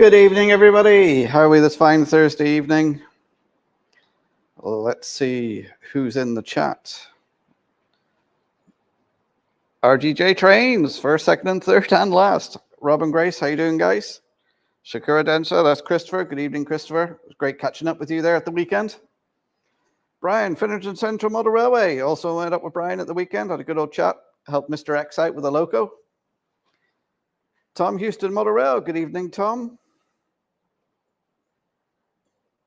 Good evening, everybody. How are we this fine Thursday evening? Well, let's see who's in the chat. RGJ Trains, first, second, and third, and last. Robin Grace, how you doing, guys? Shakura Densha, that's Christopher. Good evening, Christopher. It was great catching up with you there at the weekend. Brian, Finnerton Central Motor Railway. Also went up with Brian at the weekend. Had a good old chat. Helped Mr. X out with a loco. Tom Houston Motor Rail. Good evening, Tom.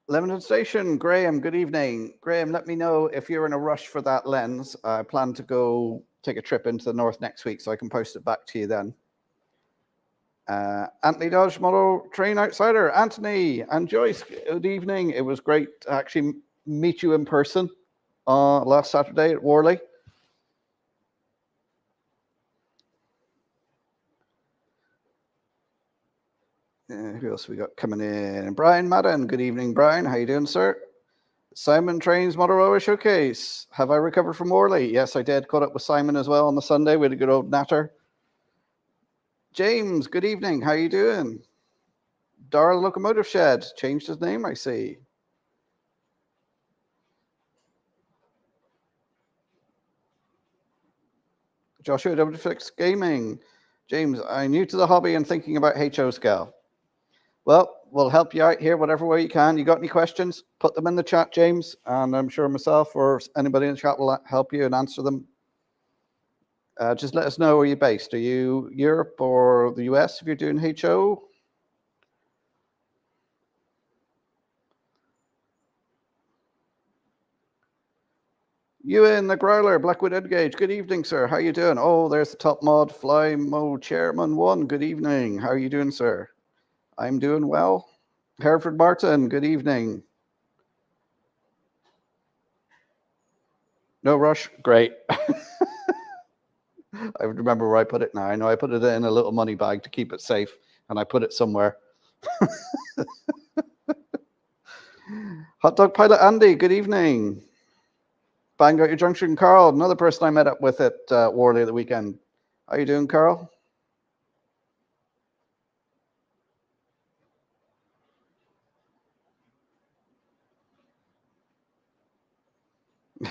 Lemington Station, Graham, good evening. Graham, let me know if you're in a rush for that lens. I plan to go take a trip into the north next week, so I can post it back to you then. Anthony Dodge, Model Train Outsider. Anthony and Joyce, good evening. It was great to actually meet you in person last Saturday at Warley. Who else we got coming in? Brian Madden, good evening, Brian. How you doing, sir? Simon Trains Motor Railway Showcase. Have I recovered from Warley? Yes, I did. Caught up with Simon as well on the Sunday. We had a good old natter. James, good evening. How you doing? Darrell Locomotive Shed. Changed his name, I see. Joshua W6 Gaming. James, I'm new to the hobby and thinking about HO scale. Well, we'll help you out here whatever way you can. You got any questions? Put them in the chat, James, and I'm sure myself or anybody in the chat will help you and answer them. Just let us know where you're based. Are you Europe or the US if you're doing HO? Ewan the Growler, Blackwood Edgage. Good evening, sir. How you doing? Oh, there's the top mod, Fly Mo Chairman 1. Good evening. How are you doing, sir? I'm doing well. Hereford Martin, good evening. No rush? Great. I remember where I put it now. I know I put it in a little money bag to keep it safe, and I put it somewhere. Hot Dog Pilot Andy, good evening. Bang out your junction, Carl. Another person I met up with at Warley at the weekend. How you doing, Carl?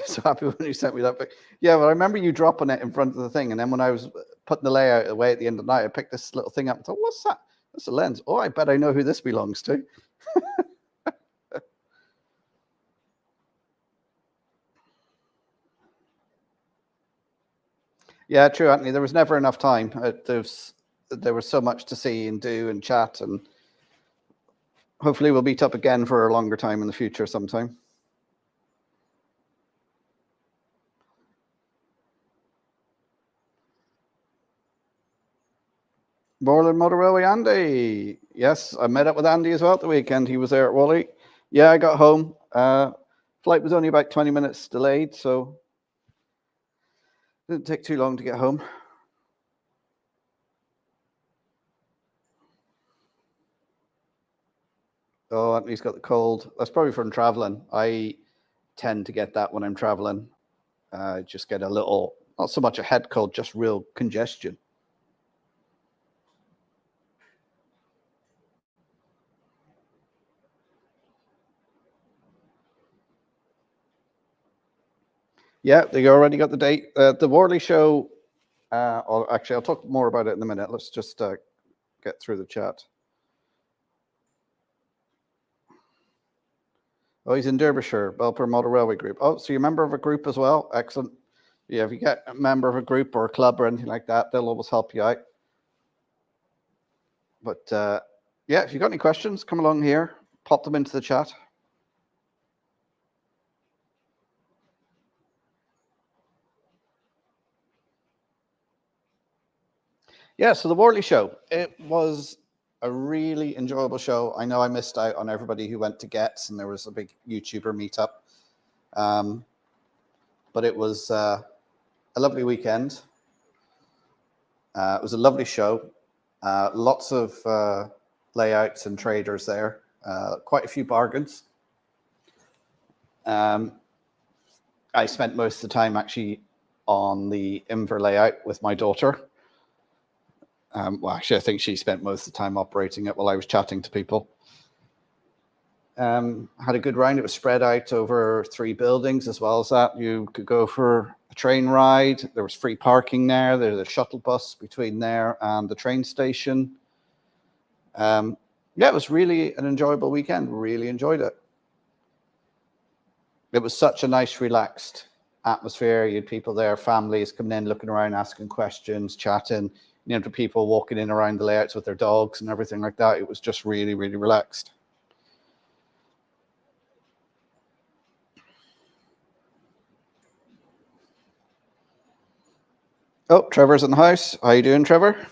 So happy when you sent me that. Yeah, well, I remember you dropping it in front of the thing, and then when I was putting the layout away at the end of the night, I picked this little thing up and thought, what's that? That's a lens. Oh, I bet I know who this belongs to. Yeah, true, Anthony. There was never enough time. There was so much to see and do and chat, and hopefully we'll meet up again for a longer time in the future sometime. Moreland Motor Railway Andy. Yes, I met up with Andy as well at the weekend. He was there at Warley. Yeah, I got home. Flight was only about 20 minutes delayed, so it didn't take too long to get home. Oh, Anthony's got the cold. That's probably from traveling. I tend to get that when I'm traveling. Just get a little, not so much a head cold, just real congestion. Yeah, they already got the date. The Warley show, actually, I'll talk more about it in a minute. Let's just get through the chat. Oh, he's in Derbyshire, Belper Motor Railway Group. Oh, so you're a member of a group as well? Excellent. Yeah, if you get a member of a group or a club or anything like that, they'll always help you out. But yeah, if you've got any questions, come along here, pop them into the chat. Yeah, so the Warley show, it was a really enjoyable show. I know I missed out on everybody who went to Getz, and there was a big YouTuber meetup. But it was a lovely weekend. It was a lovely show. Lots of layouts and traders there. Quite a few bargains. I spent most of the time actually on the Inver layout with my daughter. Well, actually, I think she spent most of the time operating it while I was chatting to people. Had a good round. It was spread out over 3 buildings. As well as that, you could go for a train ride. There was free parking there. There's a shuttle bus between there and the train station. Yeah, it was really an enjoyable weekend. Really enjoyed it. It was such a nice, relaxed atmosphere. You had people there, families coming in, looking around, asking questions, chatting. You know, to people walking in around the layouts with their dogs and everything like that. It was just really, really relaxed. Oh, Trevor's in the house. How you doing, Trevor?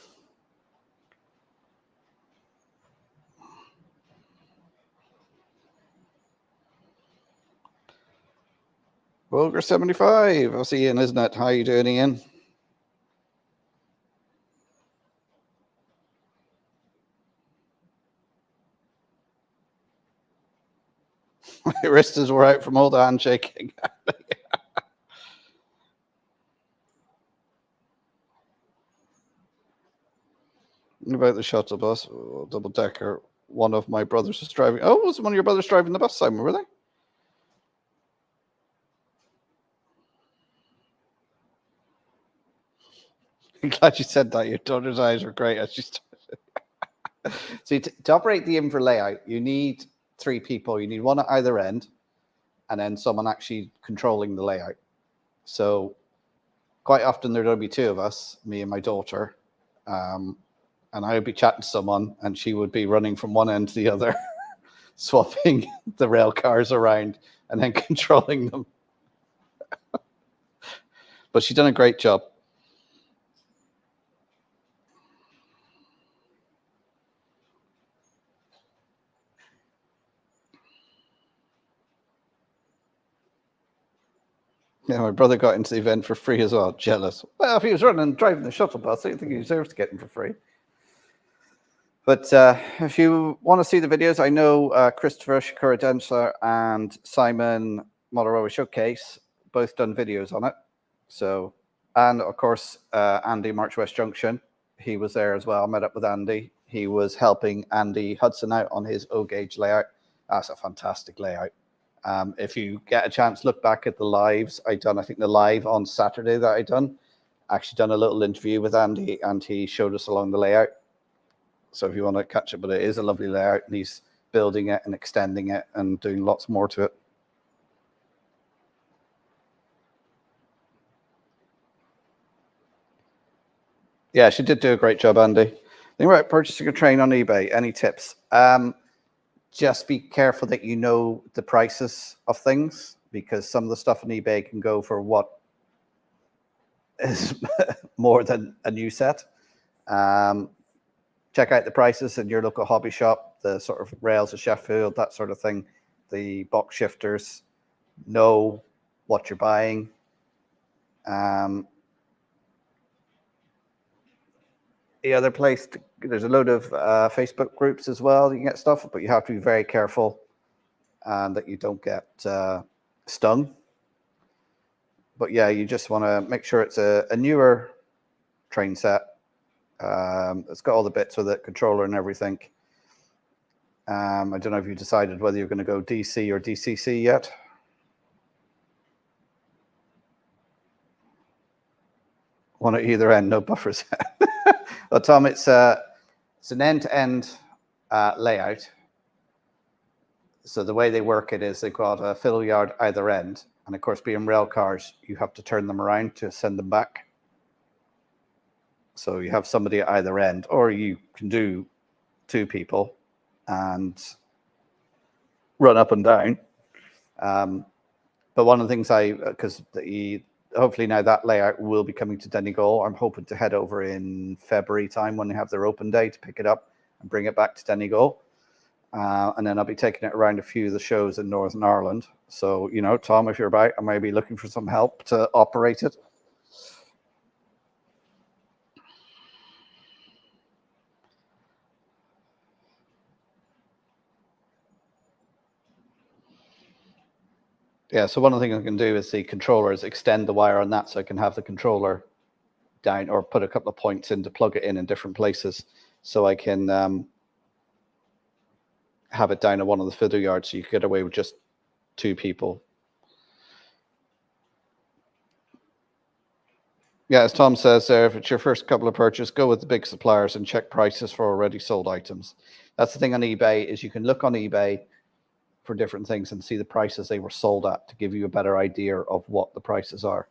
Wilger 75. I'll see Ian, isn't it? How you doing, Ian? My wrists were out from all the handshaking. About the shuttle bus, double decker. One of my brothers was driving. Oh, was one of your brothers driving the bus, Simon? Were they? I'm glad you said that. Your daughter's eyes were great as she started. See, to operate the inver layout, you need 3 people. You need one at either end, and then someone actually controlling the layout. So quite often there'd only be 2 of us, me and my daughter, and I would be chatting to someone, and she would be running from one end to the other, swapping the rail cars around, and then controlling them. But she's done a great job. Yeah, my brother got into the event for free as well. Jealous. Well, if he was driving the shuttle bus, I think he deserves to get in for free. But if you want to see the videos, I know Christopher Shakura Densler and Simon Motorola Showcase both done videos on it. So, and of course, Andy March West Junction, he was there as well. I met up with Andy. He was helping Andy Hudson out on his O-gauge layout. That's a fantastic layout. If you get a chance, look back at the lives I done. I think the live on Saturday that I done, actually done a little interview with Andy, and he showed us along the layout. So if you want to catch it, but it is a lovely layout, and he's building it and extending it and doing lots more to it. Yeah, she did do a great job, Andy. Think about purchasing a train on eBay. Any tips? Just be careful that you know the prices of things, because some of the stuff on eBay can go for what is more than a new set. Check out the prices in your local hobby shop, the sort of rails of Sheffield, that sort of thing, the box shifters. Know what you're buying. The other place, there's a load of Facebook groups as well. You can get stuff, but you have to be very careful that you don't get stung. But yeah, you just want to make sure it's a newer train set. It's got all the bits with it, controller and everything. I don't know if you decided whether you're going to go DC or DCC yet. One at either end, no buffers. Well, Tom, it's an end-to-end layout. So the way they work it is they've got a fiddle yard either end. And of course, being rail cars, you have to turn them around to send them back. So you have somebody at either end, or you can do 2 people and run up and down. But one of the things because hopefully now that layout will be coming to Donegal. I'm hoping to head over in February time when they have their open day to pick it up and bring it back to Donegal. And then I'll be taking it around a few of the shows in Northern Ireland. So, you know, Tom, if you're about, I may be looking for some help to operate it. Yeah, so one of the things I can do is the controller is extend the wire on that so I can have the controller down, or put a couple of points in to plug it in different places, so I can have it down at one of the fiddle yards, so you can get away with just 2 people. Yeah, as Tom says there, if it's your first couple of purchases, go with the big suppliers and check prices for already sold items. That's the thing on eBay, is you can look on eBay for different things and see the prices they were sold at to give you a better idea of what the prices are.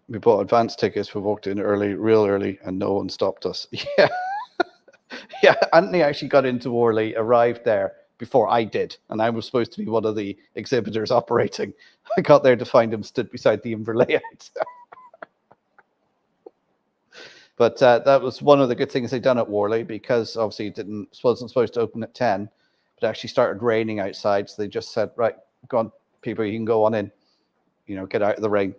We bought advance tickets. We walked in early, real early, and no one stopped us. Yeah. Yeah, Anthony actually got into Warley, arrived there before I did, and I was supposed to be one of the exhibitors operating. I got there to find him stood beside the Inver layout. But that was one of the good things they'd done at Warley, because obviously it wasn't supposed to open at 10, but it actually started raining outside. So they just said, right, go on, people, you can go on in, get out of the rain.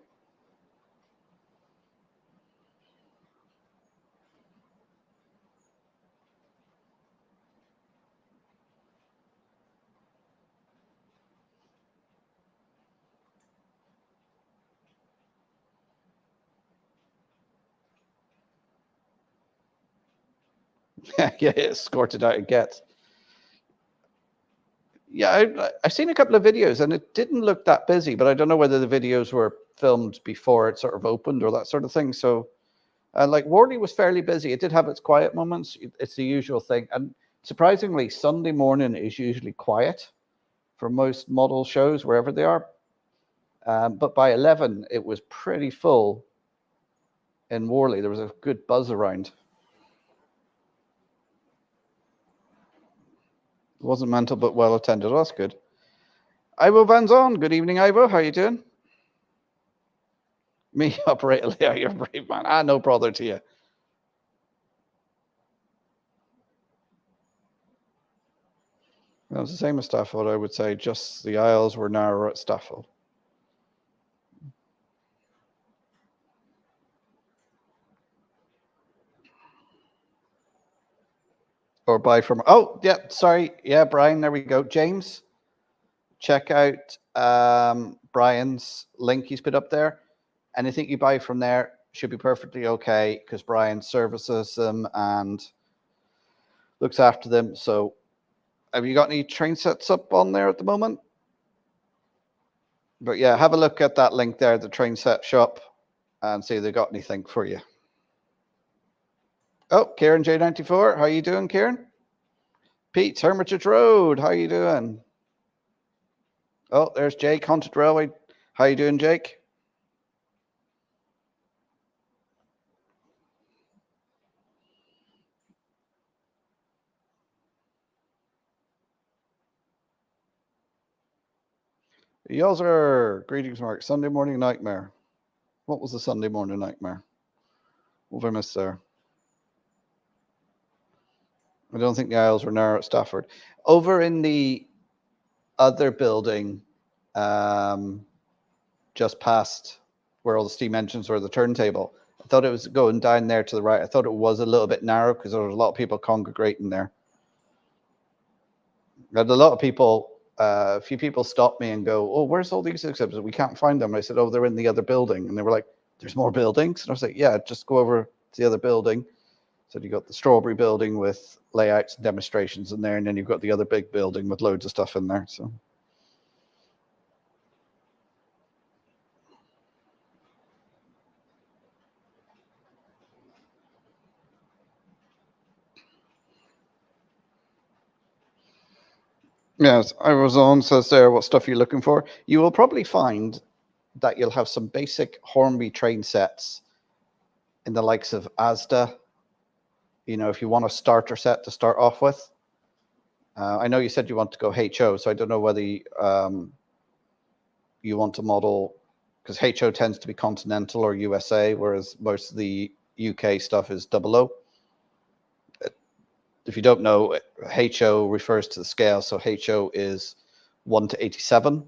Yeah, escorted out it gets. Yeah, I've seen a couple of videos, and it didn't look that busy, but I don't know whether the videos were filmed before it sort of opened or that sort of thing. So, like, Warley was fairly busy. It did have its quiet moments. It's the usual thing. And surprisingly, Sunday morning is usually quiet for most model shows, wherever they are. But by 11, it was pretty full in Warley. There was a good buzz around. It wasn't mental, but well attended. Oh, that's good. Ivo Van Zon. Good evening, Ivo. How you doing? Me, operator Leo, you're a brave man. No brother to you. It was the same as Stafford, I would say. Just the aisles were narrower at Stafford. Or buy from... Oh, yeah, sorry. Yeah, Brian, there we go. James, check out Brian's link he's put up there. Anything you buy from there should be perfectly okay, because Brian services them and looks after them. So have you got any train sets up on there at the moment? But yeah, have a look at that link there, the train set shop, and see if they got anything for you. Oh, Kieran J94, how you doing, Kieran? Pete, Hermitage Road, how you doing? Oh, there's Jake, Haunted Railway. How you doing, Jake? Yowzer, greetings, Mark. Sunday morning nightmare. What was the Sunday morning nightmare? What have I missed there? I don't think the aisles were narrow at Stafford. Over in the other building, just past where all the steam engines were, the turntable, I thought it was going down there to the right. I thought it was a little bit narrow because there was a lot of people congregating there. And a lot of people, a few people stopped me and go, oh, where's all these exhibits? We can't find them. I said, oh, they're in the other building. And they were like, there's more buildings? And I was like, yeah, just go over to the other building. So you got the Strawberry building with layouts and demonstrations in there, and then you've got the other big building with loads of stuff in there. So yes, I was on, says there, what stuff you're looking for. You will probably find that you'll have some basic Hornby train sets in the likes of Asda. If you want a starter set to start off with. I know you said you want to go HO, so I don't know whether you want to model, because HO tends to be continental or USA, whereas most of the UK stuff is 00. If you don't know, HO refers to the scale. So HO is 1 to 87.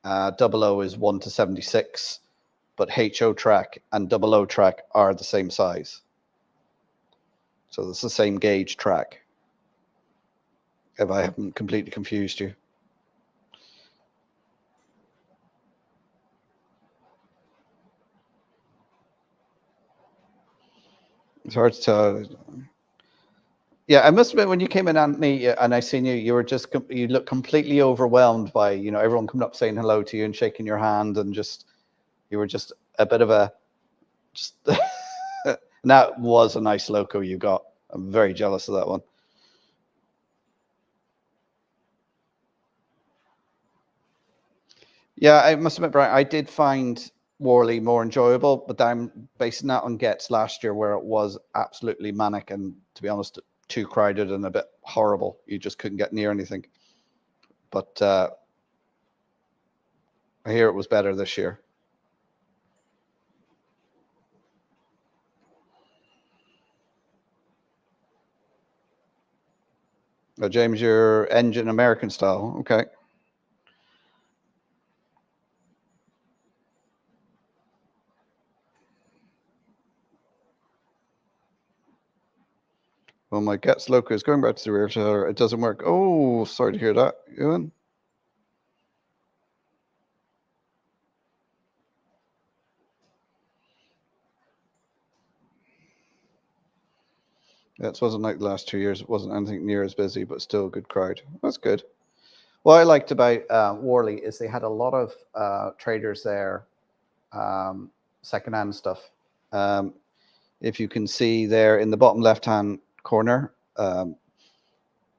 00 is 1 to 76. But HO track and 00 track are the same size. So it's the same gauge track, if I haven't completely confused you. It's hard to tell. Yeah, I must admit, when you came in, Anthony, and I seen you, you look completely overwhelmed by, everyone coming up saying hello to you and shaking your hand, and you were just a bit of a, and that was a nice loco you got. I'm very jealous of that one. Yeah, I must admit, Brian, I did find Warley more enjoyable, but I'm basing that on Gets last year, where it was absolutely manic and, to be honest, too crowded and a bit horrible. You just couldn't get near anything. But I hear it was better this year. Oh, James, your engine American style. Okay. Well, my Gets loco is going back to the rear tiller. It doesn't work. Oh, sorry to hear that, Ewan. Yeah, it wasn't like the last 2 years. It wasn't anything near as busy, but still a good crowd. That's good. What I liked about Warley is they had a lot of traders there, secondhand stuff. If you can see there in the bottom left-hand corner,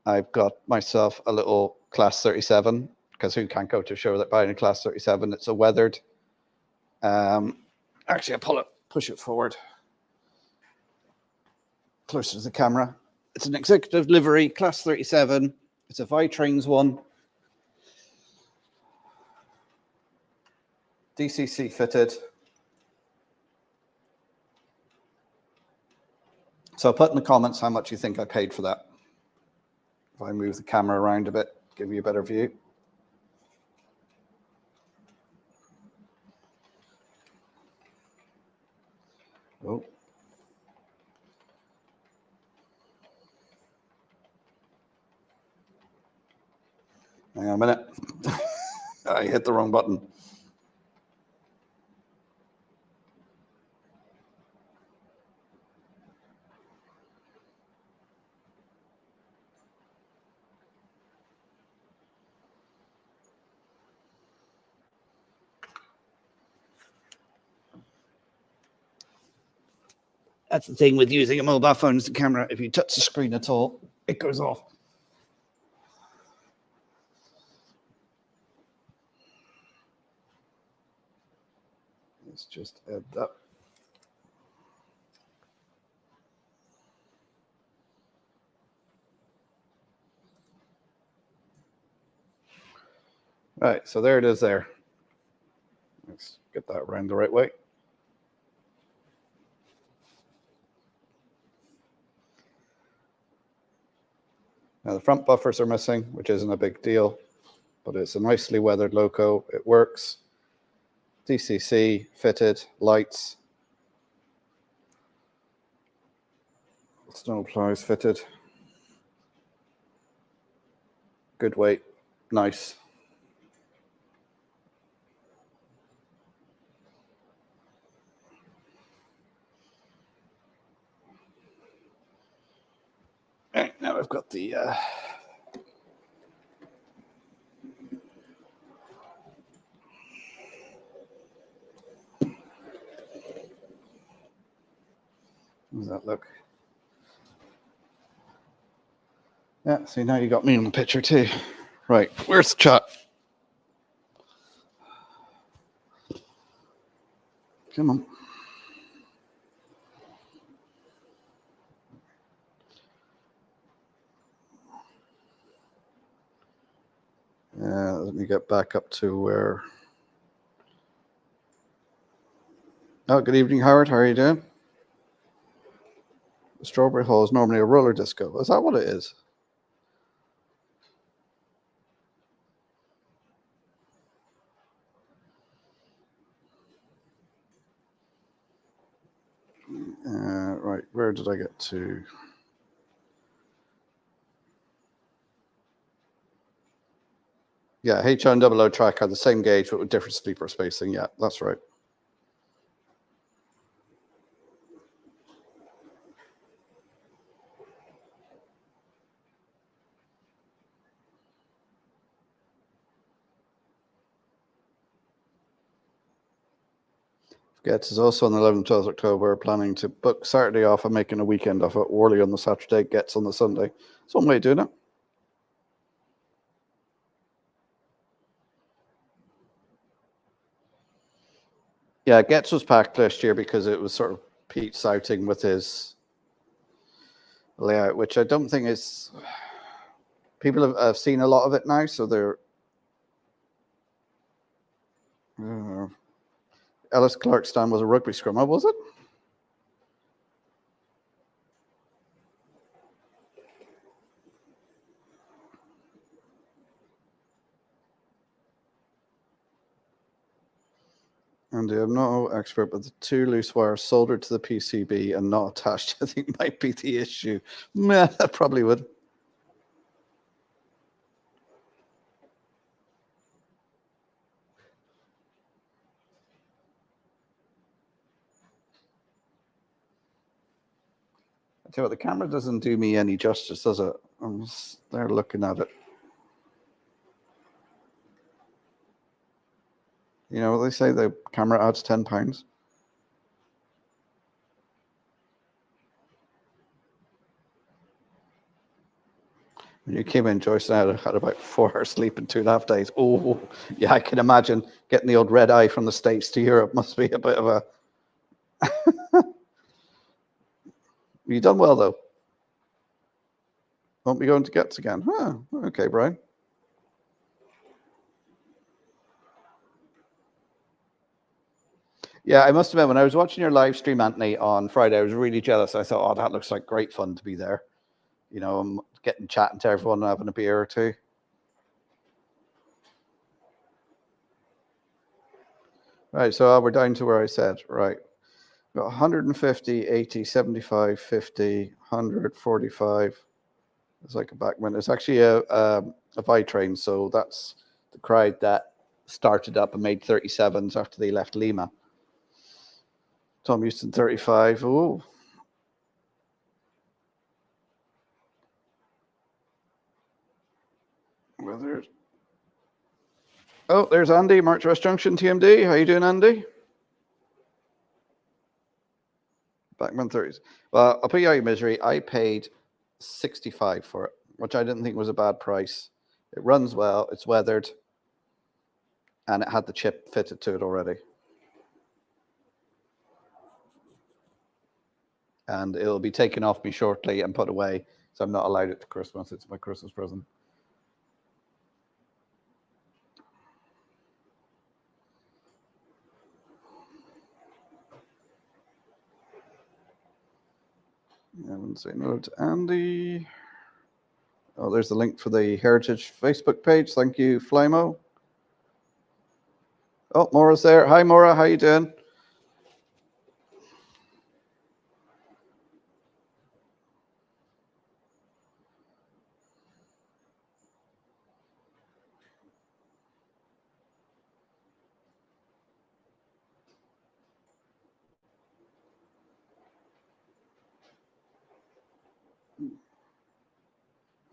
I've got myself a little Class 37, because who can't go to a show that buying a Class 37? It's a weathered. Actually, I'll push it forward closer to the camera. It's an executive livery, Class 37. It's a Y-Trains one. DCC fitted. So put in the comments how much you think I paid for that. If I move the camera around a bit, give you a better view. Oh. Hang on a minute. I hit the wrong button. That's the thing with using a mobile phone as a camera. If you touch the screen at all, it goes off. Let's just add that. Right, so there it is there. Let's get that around the right way. Now the front buffers are missing, which isn't a big deal, but it's a nicely weathered loco. It works. DCC fitted, lights. Snow plows fitted. Good weight, nice. Right, now I've got the how does that look? Yeah, see, now you got me in the picture too. Right, where's the chat? Come on. Let me get back up to where. Oh, good evening, Howard. How are you doing? The Strawberry Hall is normally a roller disco. Is that what it is? Right, where did I get to? Yeah, HO and 00 track are the same gauge, but with different sleeper spacing. Yeah, that's right. Gets is also on the 11th, 12th October, planning to book Saturday off and making a weekend off at Warley on the Saturday, Gets on the Sunday. It's one way of doing it. Yeah, Gets was packed last year because it was sort of Pete's outing with his layout, which I don't think is... People have seen a lot of it now, so they're... Ellis Clark's stand was a rugby scrum, was it? And I'm no expert, but the two loose wires soldered to the PCB and not attached, I think might be the issue. Meh, that probably would. I tell you what, the camera doesn't do me any justice, does it? I'm just there looking at it. You know what they say, the camera adds £10. When you came in, Joyce and I had about 4 hours sleep in 2.5 days. Oh, yeah, I can imagine getting the old red eye from the States to Europe must be a bit of a... You done well, though. Won't be going to Gets again. Huh, okay, Brian. Yeah, I must admit, when I was watching your live stream, Anthony, on Friday, I was really jealous. I thought, oh, that looks like great fun to be there. You know, I'm getting chatting to everyone and having a beer or two. Right, so we're down to where I said, right. Got 150, 80, 75, 50, 100, 45. It's like a backman. It's actually a Y-Train, so that's the crowd that started up and made 37s after they left Lima. Tom Houston 35. Oh. Well, there's Andy, March West Junction, TMD. How you doing, Andy? Backman 30s. Well, I'll put you out of your misery. I paid 65 for it, which I didn't think was a bad price. It runs well, it's weathered, and it had the chip fitted to it already. And it'll be taken off me shortly and put away, so I'm not allowed it to Christmas. It's my Christmas present. I haven't say no to Andy. Oh, there's the link for the Heritage Facebook page. Thank you, Flymo. Oh, Maura's there. Hi, Maura. How you doing?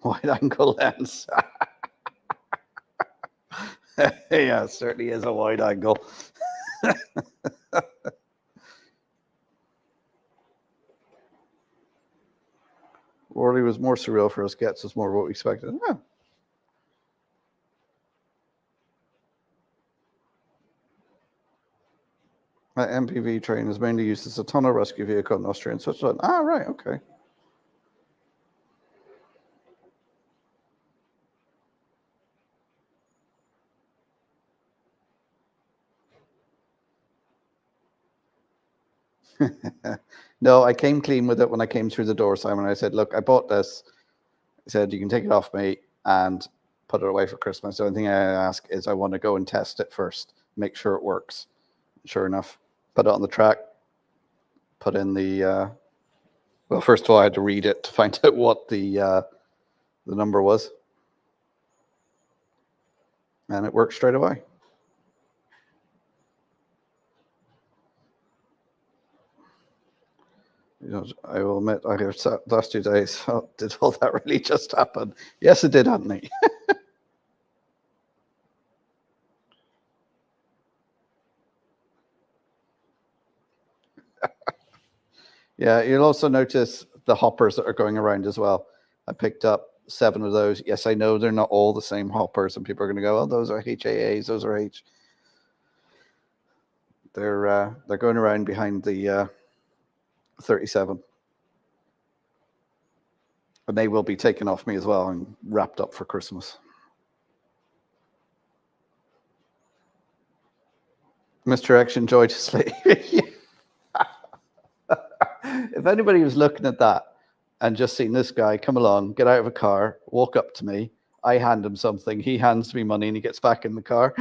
Wide angle lens. Yeah, it certainly is a wide angle. Warley was more surreal for us. Gets us more what we expected. Yeah. That MPV train is mainly used as a tunnel rescue vehicle in Austria and Switzerland. Ah, right, okay. No, I came clean with it when I came through the door, Simon. I said, look, I bought this. I said, you can take it off me and put it away for Christmas. The only thing I ask is I want to go and test it first, make sure it works. Sure enough, put it on the track, put in the, well, first of all, I had to read it to find out what the number was. And it worked straight away. You know, I will admit, I have sat last 2 days. Oh, did all that really just happen? Yes, it did, Anthony. Yeah, you'll also notice the hoppers that are going around as well. I picked up 7 of those. Yes, I know they're not all the same hoppers, and people are going to go, "Oh, those are HAAs. Those are H." They're going around behind the 37, and they will be taken off me as well and wrapped up for Christmas. Mr. X enjoyed his sleep. If anybody was looking at that and just seen this guy come along, get out of a car, walk up to me, I hand him something, he hands me money, and he gets back in the car.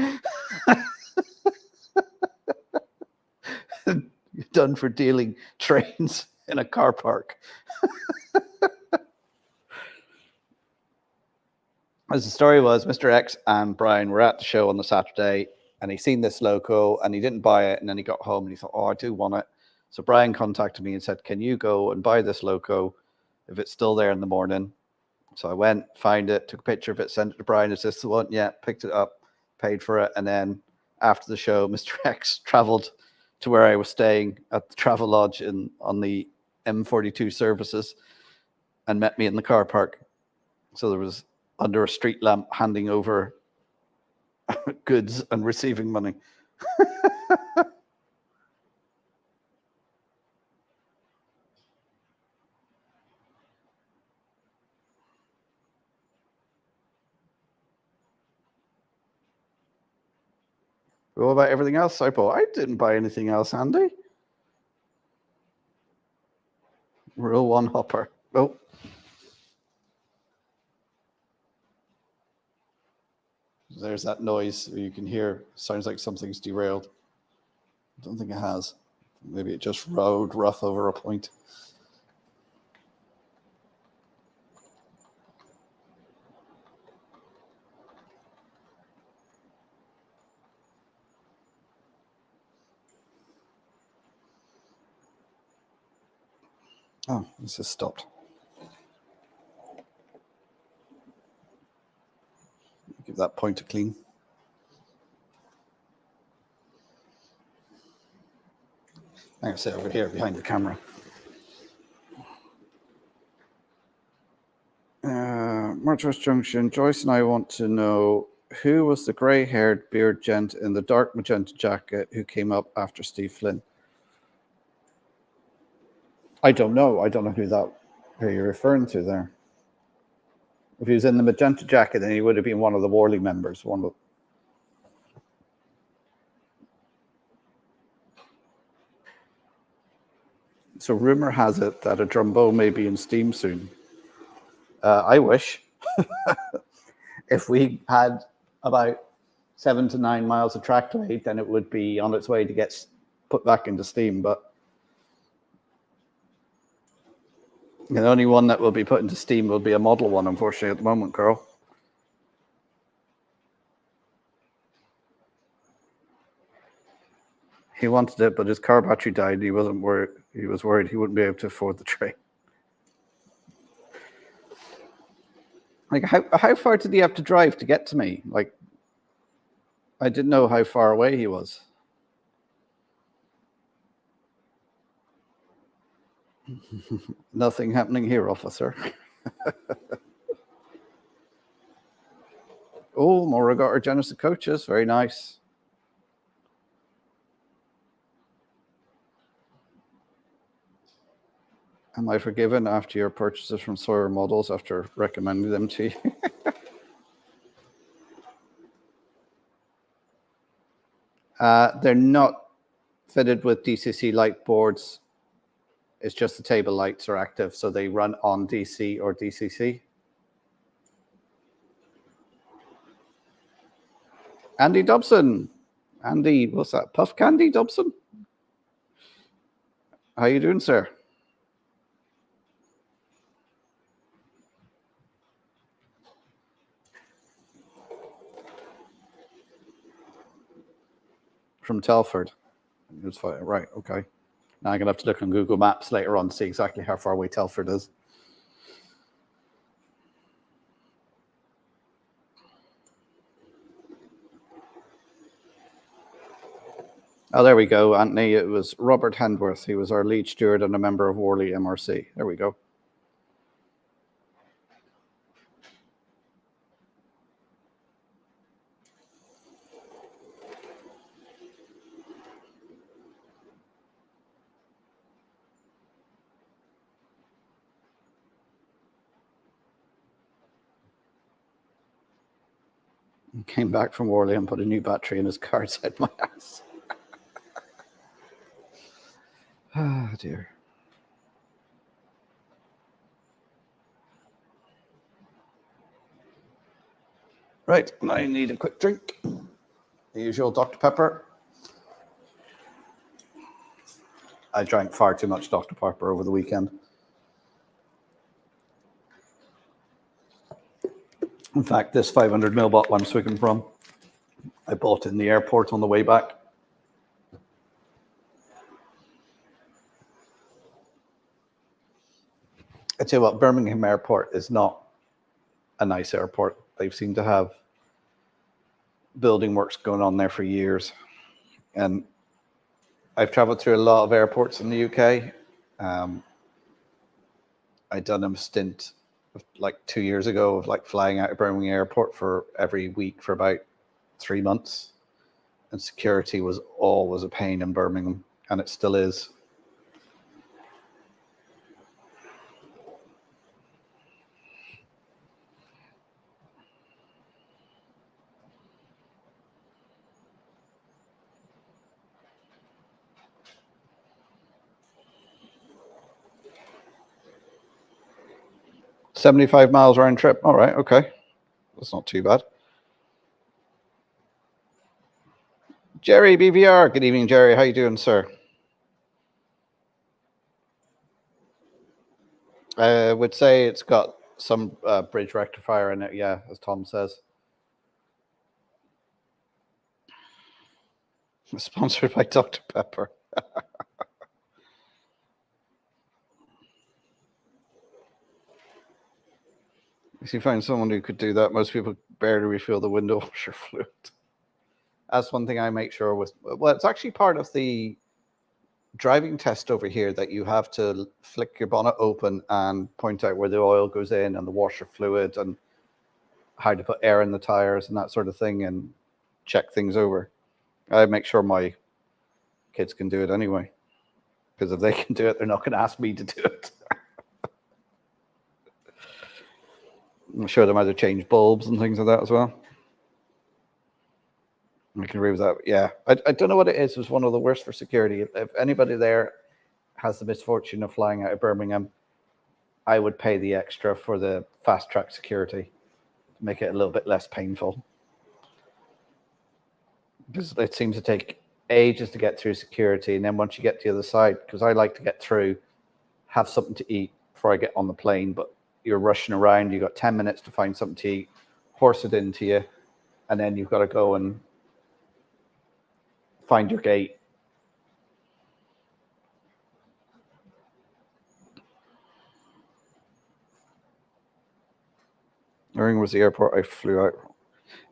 Done for dealing trains in a car park. As the story was, Mr. X and Brian were at the show on the Saturday, and he seen this loco and he didn't buy it, and then he got home and he thought, "Oh, I do want it." So Brian contacted me and said, "Can you go and buy this loco if it's still there in the morning?" So I went, found it, took a picture of it, sent it to Brian. Is this the one? Yeah, picked it up, paid for it. And then after the show, Mr. X traveled to where I was staying at the Travel Lodge on the M42 services and met me in the car park. So there was under a street lamp handing over goods and receiving money. What about everything else I bought? I didn't buy anything else, Andy. Rule 1 hopper. Oh. There's that noise you can hear. Sounds like something's derailed. I don't think it has. Maybe it just rode rough over a point. Oh, this has stopped. Give that point a clean. I'm going to sit over here behind the camera. Marchurst Junction. Joyce and I want to know who was the grey-haired beard gent in the dark magenta jacket who came up after Steve Flynn. I don't know. I don't know who you're referring to there. If he was in the magenta jacket, then he would have been one of the Warley members. So rumor has it that a Drumbo may be in steam soon. I wish. If we had about 7 to 9 miles of trackway, then it would be on its way to get put back into steam. But the only one that will be put into steam will be a model one, unfortunately, at the moment, Carl. He wanted it, but his car battery died. He wasn't worried. He was worried he wouldn't be able to afford the train. Like, how far did he have to drive to get to me? Like, I didn't know how far away he was. Nothing happening here, officer. Oh, more regard generous to coaches. Very nice. Am I forgiven after your purchases from Sawyer Models after recommending them to you? They're not fitted with DCC light boards. It's just the table lights are active, so they run on DC or DCC. Andy Dobson. Andy, what's that? Puff Candy Dobson? How you doing, sir? From Telford. Right, okay. Now I'm going to have to look on Google Maps later on to see exactly how far away Telford is. Oh, there we go, Anthony. It was Robert Hendworth. He was our lead steward and a member of Warley MRC. There we go. He came back from Warley and put a new battery in his car outside my house. Oh, dear. Right, I need a quick drink. The usual Dr. Pepper. I drank far too much Dr. Pepper over the weekend. In fact, this 500ml bottle I'm swigging from, I bought in the airport on the way back. I tell you what, Birmingham Airport is not a nice airport. They seem to have building works going on there for years. And I've traveled through a lot of airports in the UK. I done a stint like 2 years ago of like flying out of Birmingham Airport for every week for about 3 months. And security was always a pain in Birmingham, and it still is. $75 miles round trip. All right, okay. That's not too bad. Jerry BVR. Good evening, Jerry. How you doing, sir? I would say it's got some bridge rectifier in it, yeah, as Tom says. Sponsored by Dr. Pepper. If you find someone who could do that, most people barely refill the window washer fluid. That's one thing I make sure with. Well, it's actually part of the driving test over here that you have to flick your bonnet open and point out where the oil goes in and the washer fluid and how to put air in the tires and that sort of thing and check things over. I make sure my kids can do it anyway, because if they can do it, they're not going to ask me to do it. I'm sure them how to change bulbs and things like that as well. I can agree with that. Yeah, I don't know what it is. It was one of the worst for security. If anybody there has the misfortune of flying out of Birmingham, I would pay the extra for the fast track security to make it a little bit less painful. Because it seems to take ages to get through security, and then once you get to the other side, because I like to get through, have something to eat before I get on the plane, but you're rushing around, you've got 10 minutes to find something to eat, horse it into you, and then you've got to go and find your gate. Irving was the airport I flew out.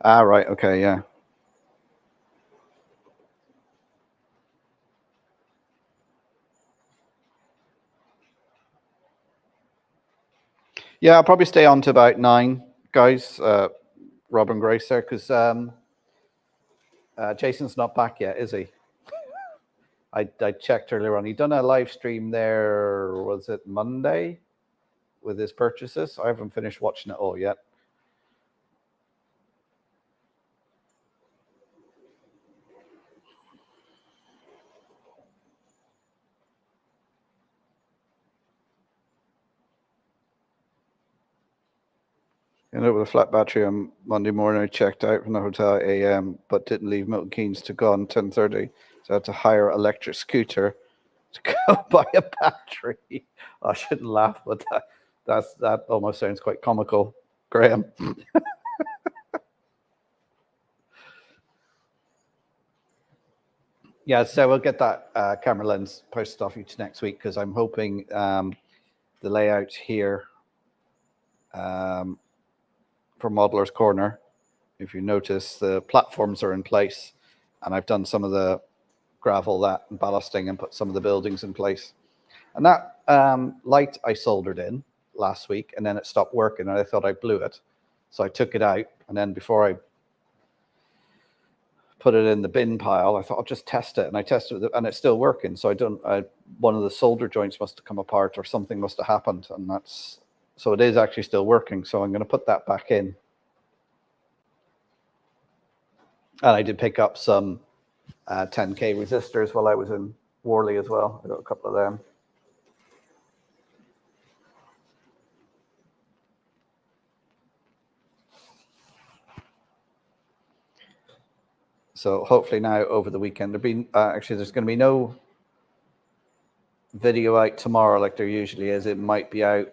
Ah, right, okay, yeah. Yeah, I'll probably stay on to about 9, guys. Rob and Grace there, because Jason's not back yet, is he? I checked earlier on. He done a live stream there, was it Monday, with his purchases? I haven't finished watching it all yet. Ended up with a flat battery on Monday morning. I checked out from the hotel at AM, but didn't leave Milton Keynes to go on 10:30. So I had to hire an electric scooter to go buy a battery. I shouldn't laugh, but that almost sounds quite comical, Graham. Yeah, so we'll get that camera lens posted off you to next week, because I'm hoping the layout here for Modeler's Corner, if you notice, the platforms are in place, and I've done some of the gravel that and ballasting and put some of the buildings in place. And that light I soldered in last week, and then it stopped working, and I thought I blew it. So I took it out, and then before I put it in the bin pile, I thought I'll just test it, and I tested it, and it's still working. So one of the solder joints must have come apart, or something must have happened, and so it is actually still working. So I'm going to put that back in. And I did pick up some 10K resistors while I was in Warley as well. I got a couple of them. So hopefully now over the weekend, there's going to be no video out tomorrow like there usually is. It might be out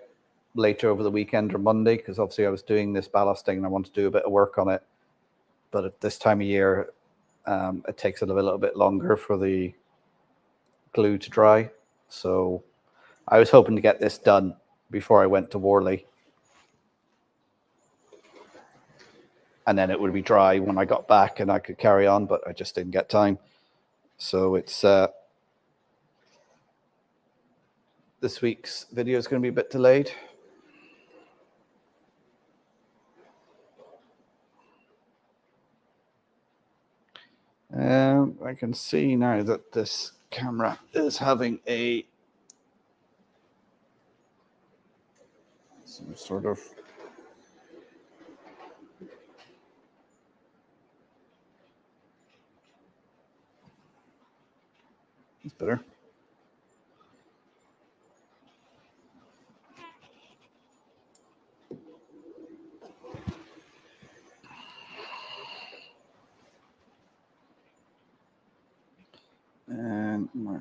later over the weekend or Monday, because obviously I was doing this ballasting and I want to do a bit of work on it. But at this time of year, it takes a little bit longer for the glue to dry. So I was hoping to get this done before I went to Warley. And then it would be dry when I got back and I could carry on, but I just didn't get time. So it's this week's video is going to be a bit delayed. I can see now that this camera is having some sort of it's better. And my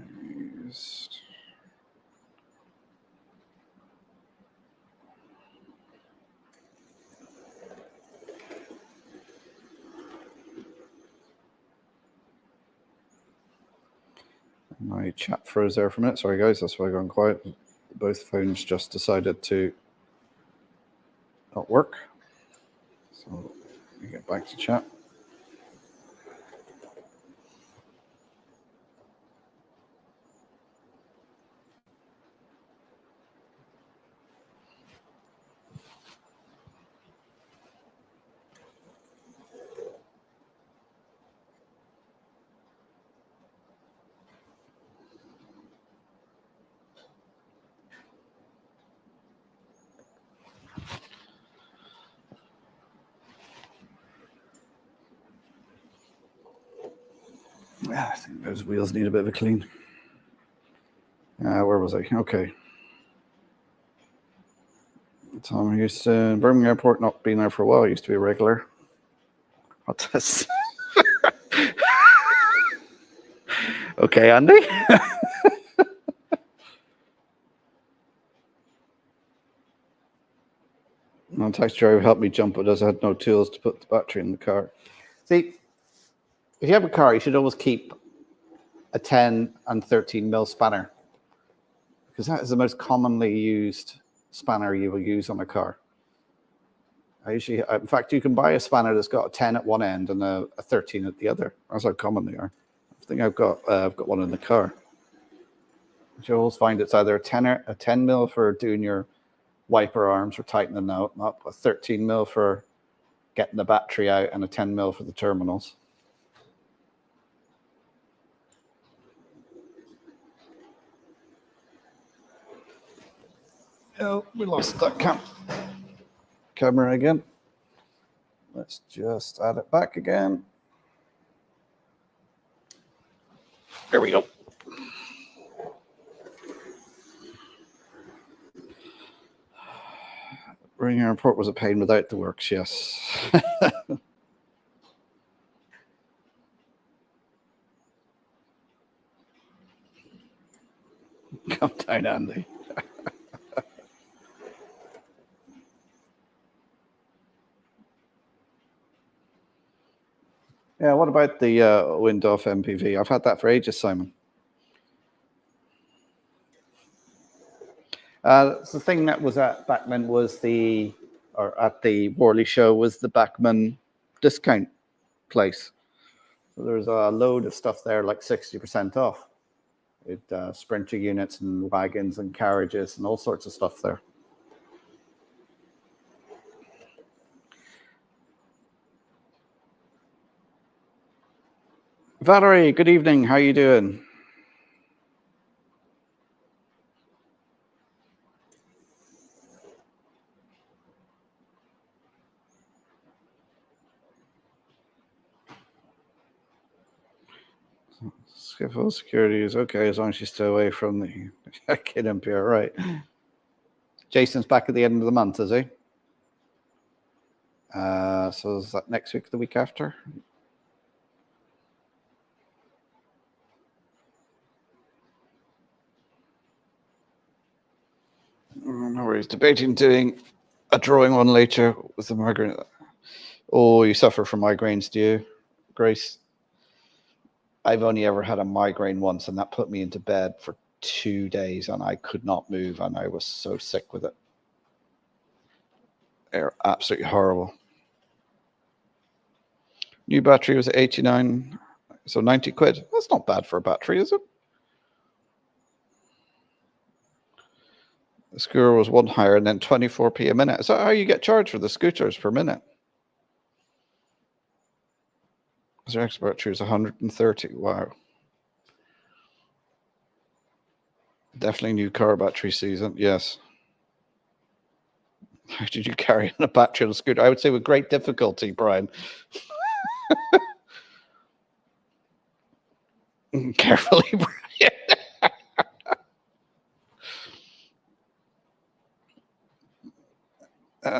chat froze there for a minute. Sorry guys, that's why I gone quiet. Both phones just decided to not work. So let me get back to chat. I think those wheels need a bit of a clean. Where was I? Okay. Tom Houston, Birmingham Airport, not been there for a while. Used to be a regular. What's this? Okay, Andy. No, taxi driver helped me jump, but as I had no tools to put the battery in the car. See, if you have a car, you should always keep a 10 and 13 mil spanner, because that is the most commonly used spanner you will use on a car. In fact, you can buy a spanner that's got a 10 at one end and a 13 at the other. That's how common they are. I think I've got one in the car. You always find it's either a 10 mil for doing your wiper arms or tightening them up, a 13 mil for getting the battery out, and a 10 mil for the terminals. Oh, we lost that camera again. Let's just add it back again. There we go. Birmingham Airport was a pain without the works, yes. Come down, Andy. Yeah, what about the wind off MPV? I've had that for ages, Simon. The thing that was at Bachman at the Warley show was the Bachman discount place. So there's a load of stuff there, like 60% off. With sprinter units and wagons and carriages and all sorts of stuff there. Valerie, good evening. How are you doing? Skiffle security is okay as long as you stay away from the kid impure, right? Jason's back at the end of the month, is he? So is that next week, the week after? No worries. Debating doing a drawing one later with the migraine. Oh, you suffer from migraines, do you, Grace? I've only ever had a migraine once, and that put me into bed for 2 days, and I could not move, and I was so sick with it. They're absolutely horrible. New battery was 89, so 90 quid. That's not bad for a battery, is it? The scooter was one higher and then 24p a minute. Is that how you get charged for the scooters per minute? Their expert battery is 130. Wow. Definitely new car battery season. Yes. How did you carry in a battery on a scooter? I would say with great difficulty, Brian. Carefully, Brian.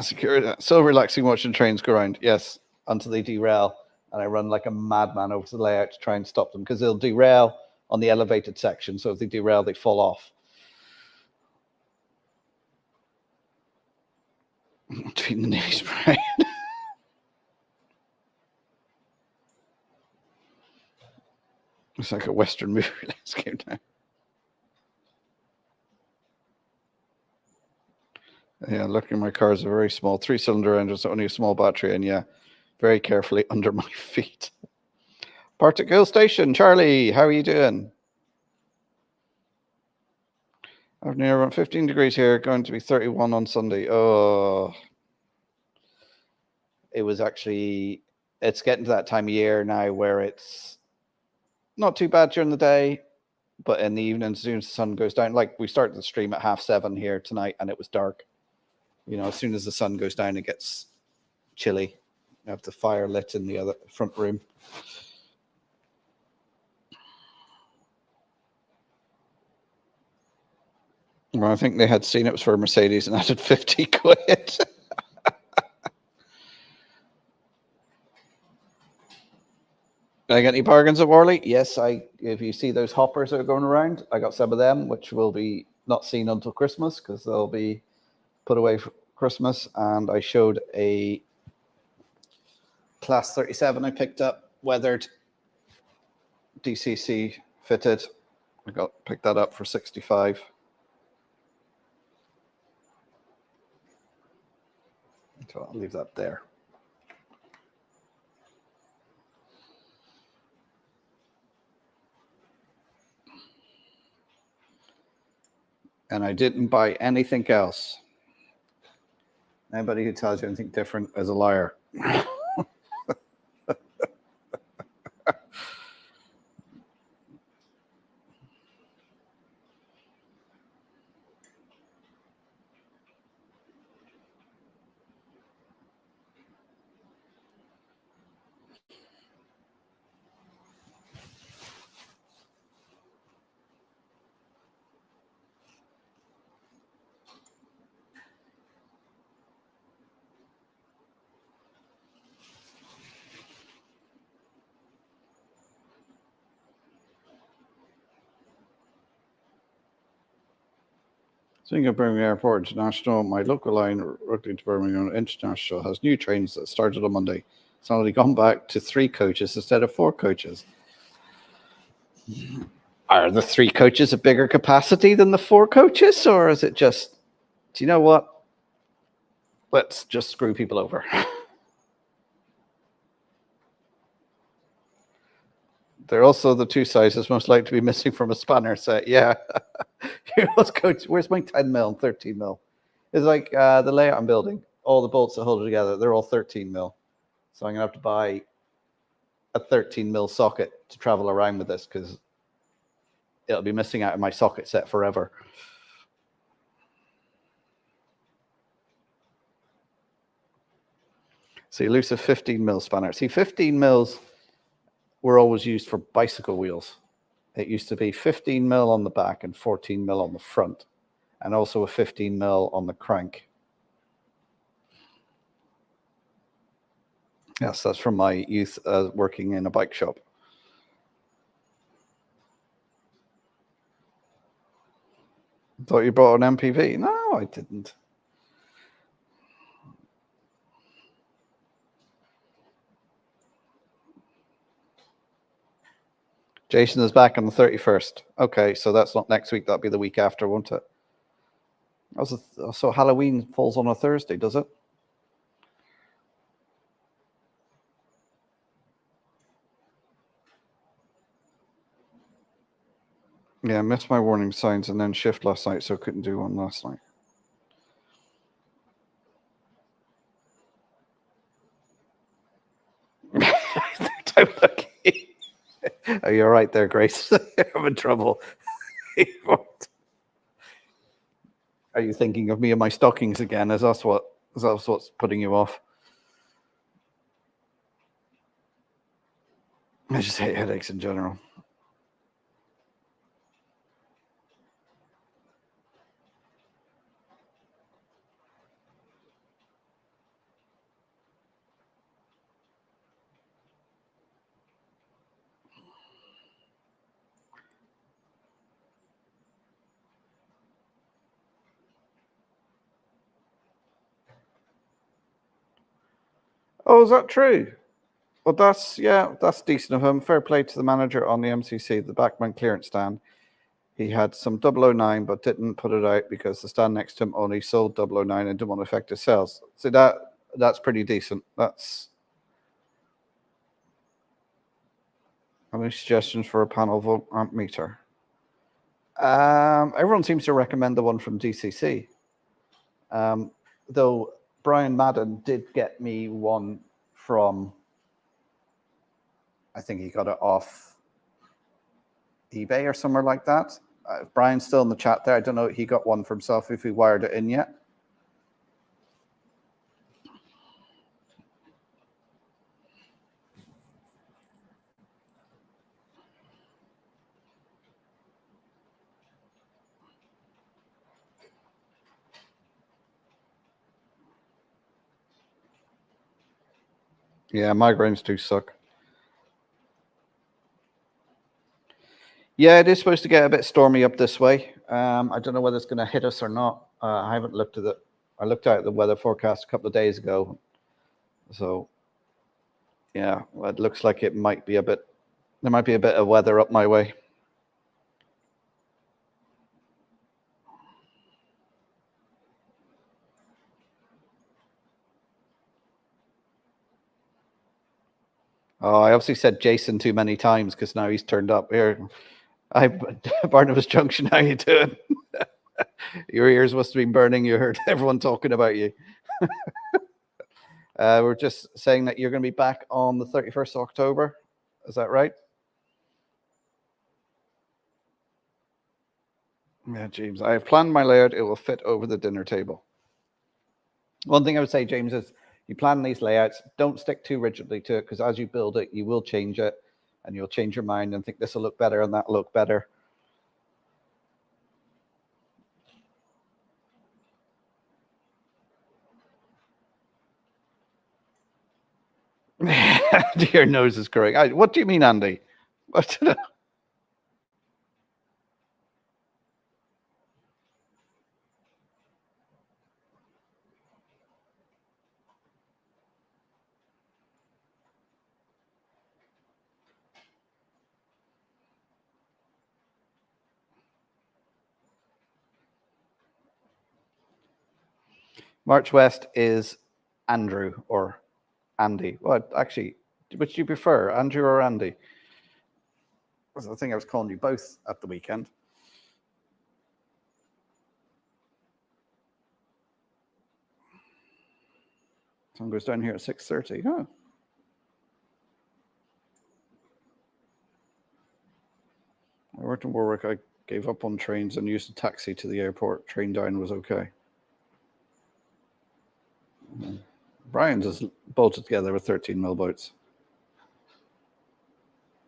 Security. So relaxing watching trains go around. Yes, until they derail. And I run like a madman over to the layout to try and stop them because they'll derail on the elevated section. So if they derail, they fall off. Between the knees, Brian. It's like a Western movie. Let's go down. Yeah, looking, my cars are very small. 3-cylinder engines, only a small battery, and yeah, very carefully under my feet. Partick Hill Station, Charlie, how are you doing? I've near around 15 degrees here, going to be 31 on Sunday. Oh, it was actually, it's getting to that time of year now where it's not too bad during the day, but in the evening, as soon as the sun goes down, like we started the stream at 7:30 here tonight, and it was dark. You know, as soon as the sun goes down, it gets chilly. I have the fire lit in the other front room. Well, I think they had seen it was for Mercedes and added 50 quid. Did I get any bargains at Warley? Yes, if you see those hoppers that are going around, I got some of them, which will be not seen until Christmas because they'll be put away for Christmas. And I showed a Class 37 I picked up, weathered, DCC fitted. I picked that up for 65. So I'll leave that there. And I didn't buy anything else. Anybody who tells you anything different is a liar. Speaking of Birmingham Airport International, my local line, Rugby to Birmingham International, has new trains that started on Monday. It's already gone back to 3 coaches instead of 4 coaches. Are the 3 coaches a bigger capacity than the 4 coaches, or is it just, do you know what? Let's just screw people over. They're also the two sizes most likely to be missing from a spanner set. Yeah. Let's go. Where's my 10 mil and 13 mil? It's like the layout I'm building. All the bolts that hold it together, they're all 13 mil. So I'm going to have to buy a 13 mil socket to travel around with this because it'll be missing out of my socket set forever. So elusive 15 mil spanner. See, 15 mils were always used for bicycle wheels. It used to be 15 mil on the back and 14 mil on the front, and also a 15 mil on the crank. Yes, that's from my youth working in a bike shop. Thought you bought an MPV? No, I didn't. Jason is back on the 31st. Okay, so that's not next week. That'll be the week after, won't it? So Halloween falls on a Thursday, does it? Yeah, I missed my warning signs and then shift last night, so I couldn't do one last night. Don't look. Oh, you're right there, Grace. You're having trouble. Are you thinking of me and my stockings again? Is that what's putting you off? I just hate headaches in general. Oh, is that true? Well, that's decent of him. Fair play to the manager on the MCC, the backman clearance stand. He had some 009, but didn't put it out because the stand next to him only sold 009 and didn't want to affect his sales. So that's pretty decent. That's any suggestions for a panel volt amp meter? Everyone seems to recommend the one from DCC. Though Brian Madden did get me one from, I think he got it off eBay or somewhere like that. Brian's still in the chat there. I don't know if he got one for himself, if he wired it in yet. Yeah, migraines do suck. Yeah, it is supposed to get a bit stormy up this way. I don't know whether it's going to hit us or not. I haven't looked at it. I looked out at the weather forecast a couple of days ago. So, yeah, it looks like it might be a bit, there might be a bit of weather up my way. Oh, I obviously said Jason too many times because now he's turned up here. Barnabas Junction, how you doing? Your ears must have been burning. You heard everyone talking about you. We're just saying that you're going to be back on the 31st of October. Is that right? Yeah, James. I have planned my layout. It will fit over the dinner table. One thing I would say, James, is you plan these layouts. Don't stick too rigidly to it because as you build it, you will change it and you'll change your mind and think this will look better and that will look better. Your nose is correct. What do you mean, Andy? March West is Andrew or Andy. Well, actually, which do you prefer, Andrew or Andy? I think I was calling you both at the weekend. Sun goes down here at 6:30. Huh. I worked in Warwick. I gave up on trains and used a taxi to the airport. Train down was okay. Brian's is bolted together with 13mm boats.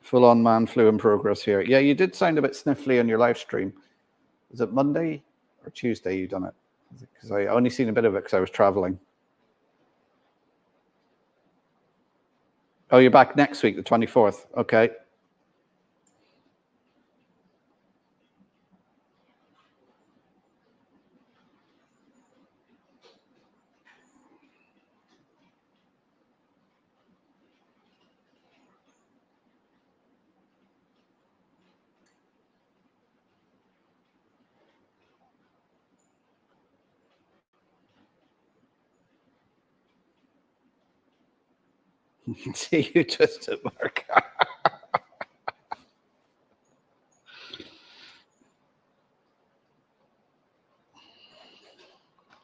Full-on man flu in progress here. Yeah, you did sound a bit sniffly on your live stream. Was it Monday or Tuesday you done it? Because I only seen a bit of it because I was traveling. Oh, you're back next week, the 24th. Okay. See you twisted, Mark.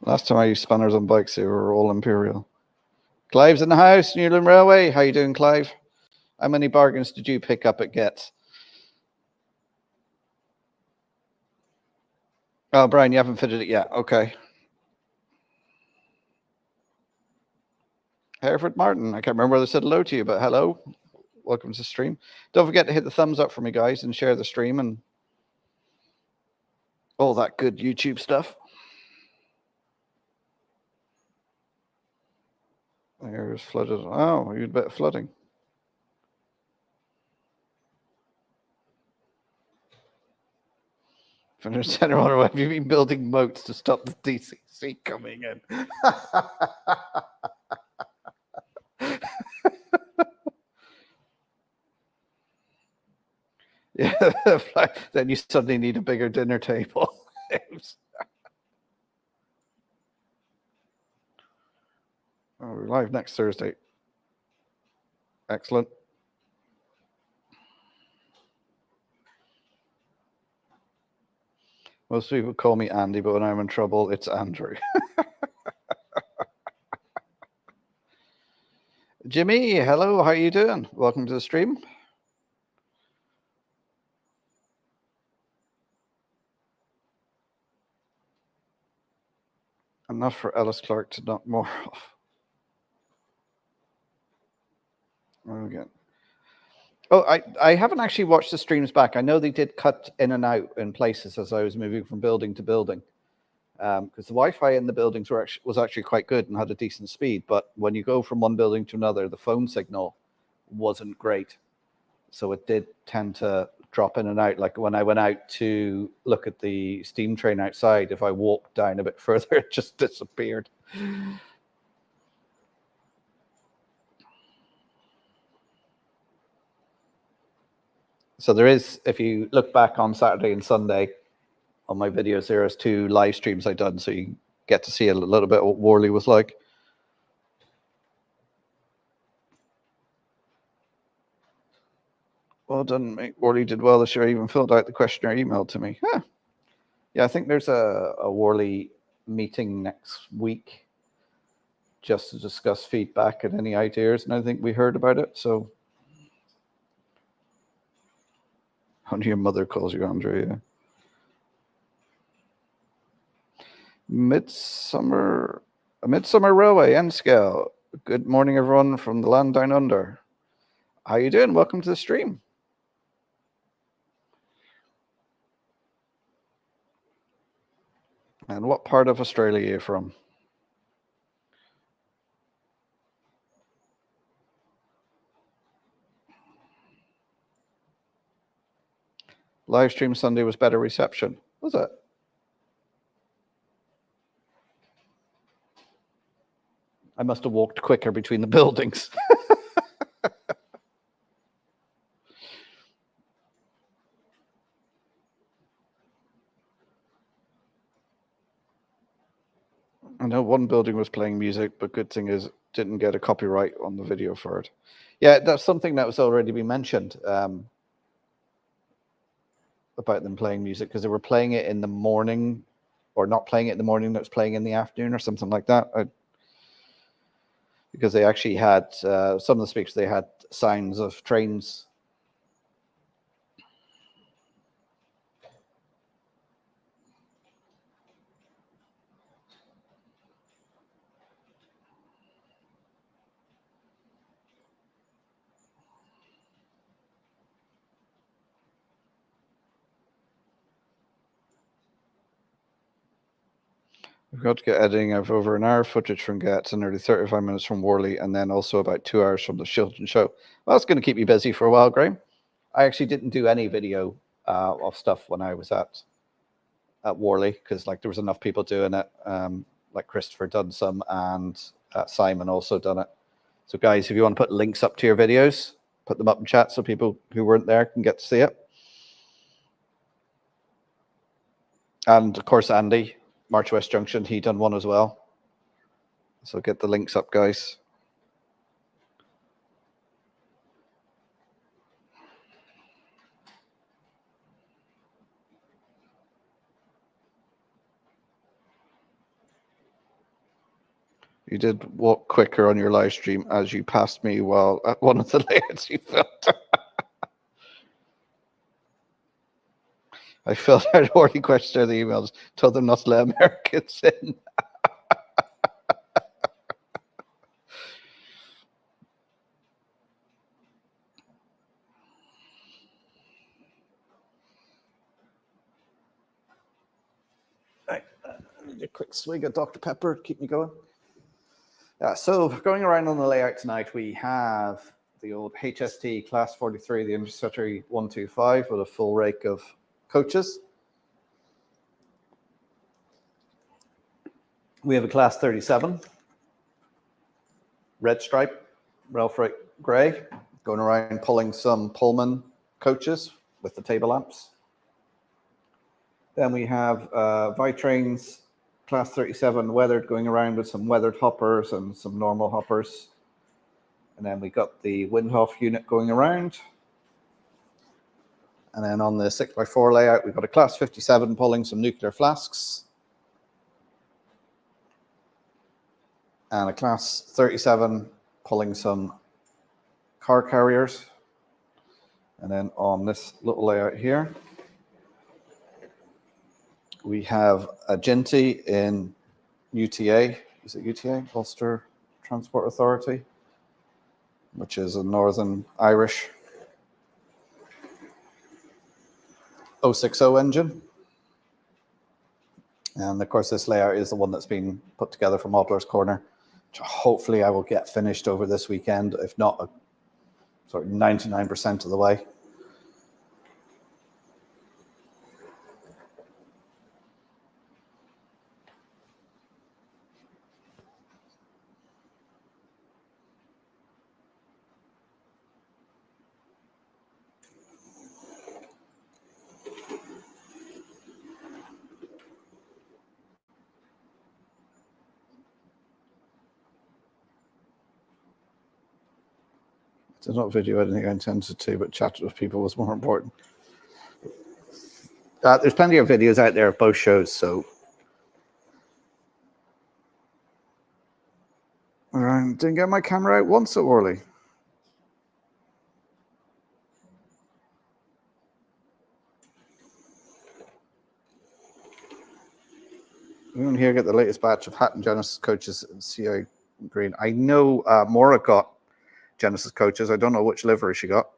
Last time I used spanners on bikes, they were all Imperial. Clive's in the house, Newland Railway. How you doing, Clive? How many bargains did you pick up at Getz? Oh, Brian, you haven't fitted it yet. Okay. Hereford Martin. I can't remember whether I said hello to you, but hello. Welcome to the stream. Don't forget to hit the thumbs up for me, guys, and share the stream and all that good YouTube stuff. There's flooded. Oh, you had a bit of flooding. Finish center on. Have you been building moats to stop the DCC coming in? Yeah, then you suddenly need a bigger dinner table. Oh, we're live next Thursday. Excellent. Most people call me Andy, but when I'm in trouble, it's Andrew. Jimmy, hello. How are you doing? Welcome to the stream. Enough for Ellis Clark to knock more off. Again. Oh, I haven't actually watched the streams back. I know they did cut in and out in places as I was moving from building to building. Because the Wi-Fi in the buildings was actually quite good and had a decent speed. But when you go from one building to another, the phone signal wasn't great. So it did tend to drop in and out. Like when I went out to look at the steam train outside, if I walked down a bit further, it just disappeared. So there is, if you look back on Saturday and Sunday on my videos, there's 2 live streams I've done, so you get to see a little bit what Warley was like. Well done, mate. Warley did well this year. Even filled out the questionnaire emailed to me. Huh. Yeah, I think there's a Warley meeting next week just to discuss feedback and any ideas. And I think we heard about it. So, only your mother calls you Andrew, yeah. Midsummer Railway, N-Scale. Good morning, everyone from the land down under. How you doing? Welcome to the stream. And what part of Australia are you from? Live stream Sunday was better reception. Was it? I must have walked quicker between the buildings. I know one building was playing music, but good thing is didn't get a copyright on the video for it. Yeah, that's something that was already been mentioned. about them playing music because they were playing it in the morning, or not playing it in the morning, that was playing in the afternoon or something like that. Because they actually had some of the speakers, they had signs of trains. We've got to get editing of over an hour footage from Getz and nearly 35 minutes from Warley, and then also about 2 hours from the Shilton show. Well, that's going to keep me busy for a while, Graham. I actually didn't do any video of stuff when I was at Warley because like there was enough people doing it. Like Christopher done some, and Simon also done it. So guys, if you want to put links up to your videos, put them up in chat so people who weren't there can get to see it. And of course, Andy, March West Junction, he done one as well. So get the links up, guys. You did walk quicker on your live stream as you passed me while at one of the layouts you filmed. I filled out already questions in the emails, told them not to let Americans in. Right, a quick swig of Dr. Pepper, keep me going. So going around on the layout tonight, we have the old HST Class 43, the Intercity 125 with a full rake of coaches. We have a Class 37, red stripe, rail freight grey, going around pulling some Pullman coaches with the table lamps. Then we have Vitrains Class 37 weathered, going around with some weathered hoppers and some normal hoppers. And then we got the Windhoff unit going around. And then on the 6x4 layout, we've got a Class 57 pulling some nuclear flasks. And a Class 37 pulling some car carriers. And then on this little layout here, we have a Ginty in UTA. Is it UTA? Ulster Transport Authority, which is a Northern Irish 060 engine. And of course, this layout is the one that's been put together for Modeler's Corner, which hopefully I will get finished over this weekend, if not sort of 99% of the way. It's not video editing I intended to, but chatting with people was more important. There's plenty of videos out there of both shows, so. All right, didn't get my camera out once at Warley. Anyone here get the latest batch of Hatton Genesis coaches in CI green? I know Maura got Genesis coaches. I don't know which livery she got.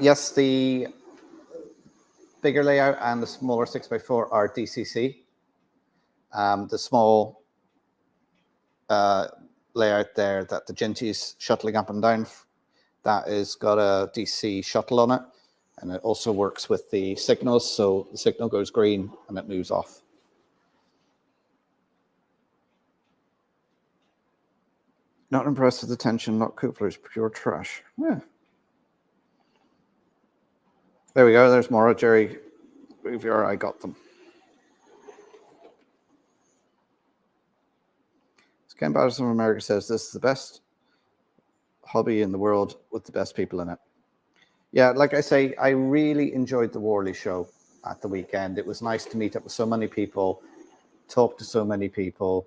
Yes, the bigger layout and the smaller 6x4 are DCC. The small layout there that the Ginty is shuttling up and down, that is got a DC shuttle on it. And it also works with the signals, so the signal goes green and it moves off. Not impressed with the tension, not couplers, pure trash. Yeah. There we go, there's Maura, Jerry, I got them. Ken Patterson from America says, this is the best hobby in the world with the best people in it. Yeah, like I say, I really enjoyed the Warley show at the weekend. It was nice to meet up with so many people, talk to so many people,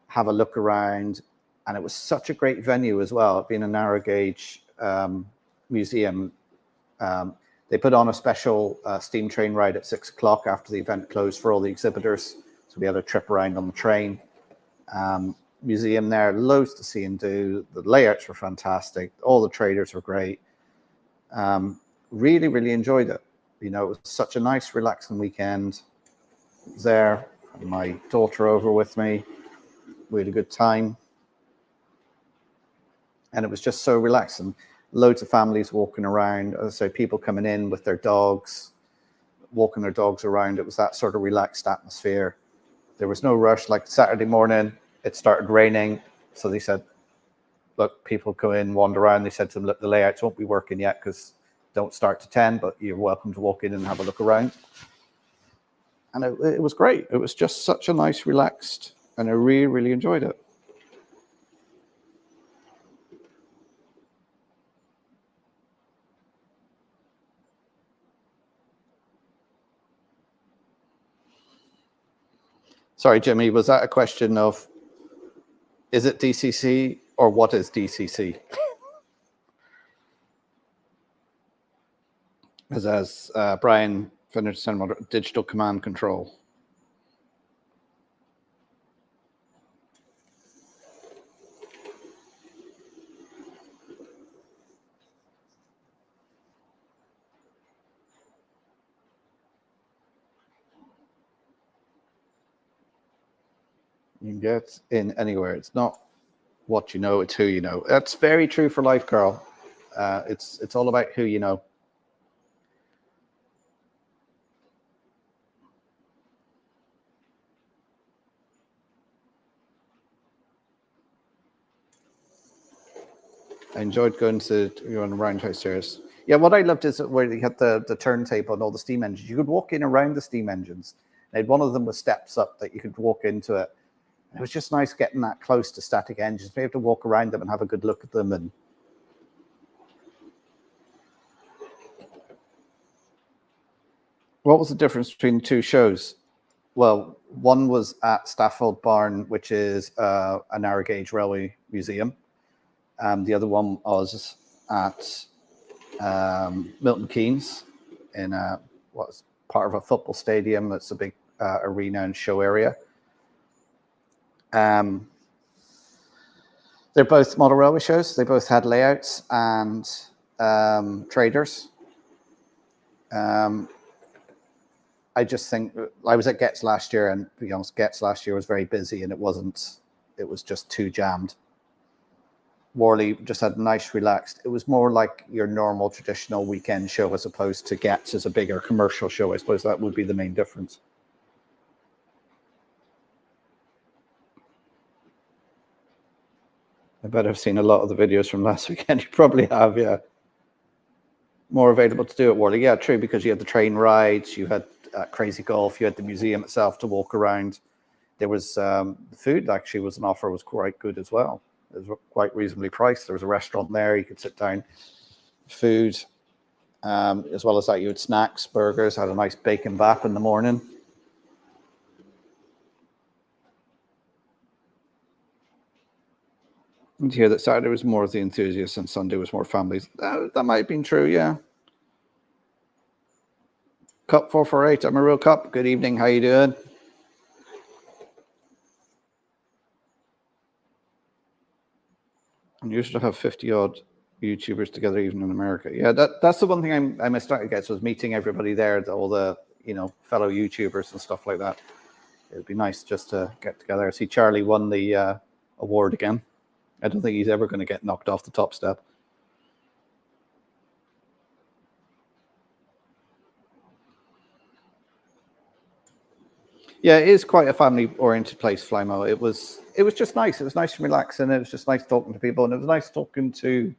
have a look around, and it was such a great venue as well. Being a narrow gauge museum, they put on a special steam train ride at 6 o'clock after the event closed for all the exhibitors. So we had a trip around on the train. Museum there, loads to see and do. The layouts were fantastic. All the traders were great. Really, really enjoyed it. You know, it was such a nice, relaxing weekend. I was there, had my daughter over with me. We had a good time. And it was just so relaxing. Loads of families walking around. As I say, people coming in with their dogs, walking their dogs around. It was that sort of relaxed atmosphere. There was no rush. Like Saturday morning, it started raining. So they said, look, people go in, wander around. They said to them, look, the layouts won't be working yet because don't start to 10, but you're welcome to walk in and have a look around. And it was great. It was just such a nice, relaxed, and I really, really enjoyed it. Sorry, Jimmy, was that a question of, is it DCC or what is DCC? As Brian finished digital command control. You can get in anywhere. It's not what you know, it's who you know. That's very true for life, Carl. It's all about who you know. I enjoyed going to on the roundhouse series. Yeah, what I loved is where they had the turntable and all the steam engines. You could walk in around the steam engines. They had one of them with steps up that you could walk into it. And it was just nice getting that close to static engines. Be able to walk around them and have a good look at them. And what was the difference between the two shows? Well, one was at Staffold Barn, which is a narrow gauge railway museum. The other one was at Milton Keynes in what's part of a football stadium. That's a big arena and show area. They're both model railway shows. They both had layouts and traders. I just think I was at Getz last year, and to be honest, Getz last year was very busy, and it was just too jammed. Warley just had nice, relaxed. It was more like your normal traditional weekend show as opposed to Getz as a bigger commercial show. I suppose that would be the main difference. I bet I've seen a lot of the videos from last weekend. You probably have, yeah. More available to do at Warley. Yeah, true, because you had the train rides, you had Crazy Golf, you had the museum itself to walk around. There was the food actually was an offer, was quite good as well. It was quite reasonably priced. There was a restaurant there, you could sit down, food. As well as that, you had snacks, burgers, had a nice bacon bap in the morning. And hear that Saturday was more of the enthusiasts and Sunday was more families. That might have been true, yeah. Cup 448, I'm a real cup. Good evening, how you doing? And you used to have 50 odd YouTubers together, even in America. Yeah, that's the one thing I missed out, I guess, was meeting everybody there, all the fellow YouTubers and stuff like that. It'd be nice just to get together. I see Charlie won the award again. I don't think he's ever going to get knocked off the top step. Yeah, it is quite a family-oriented place, Flymo. It was just nice. It was nice and relaxing. It was just nice talking to people, and it was nice talking to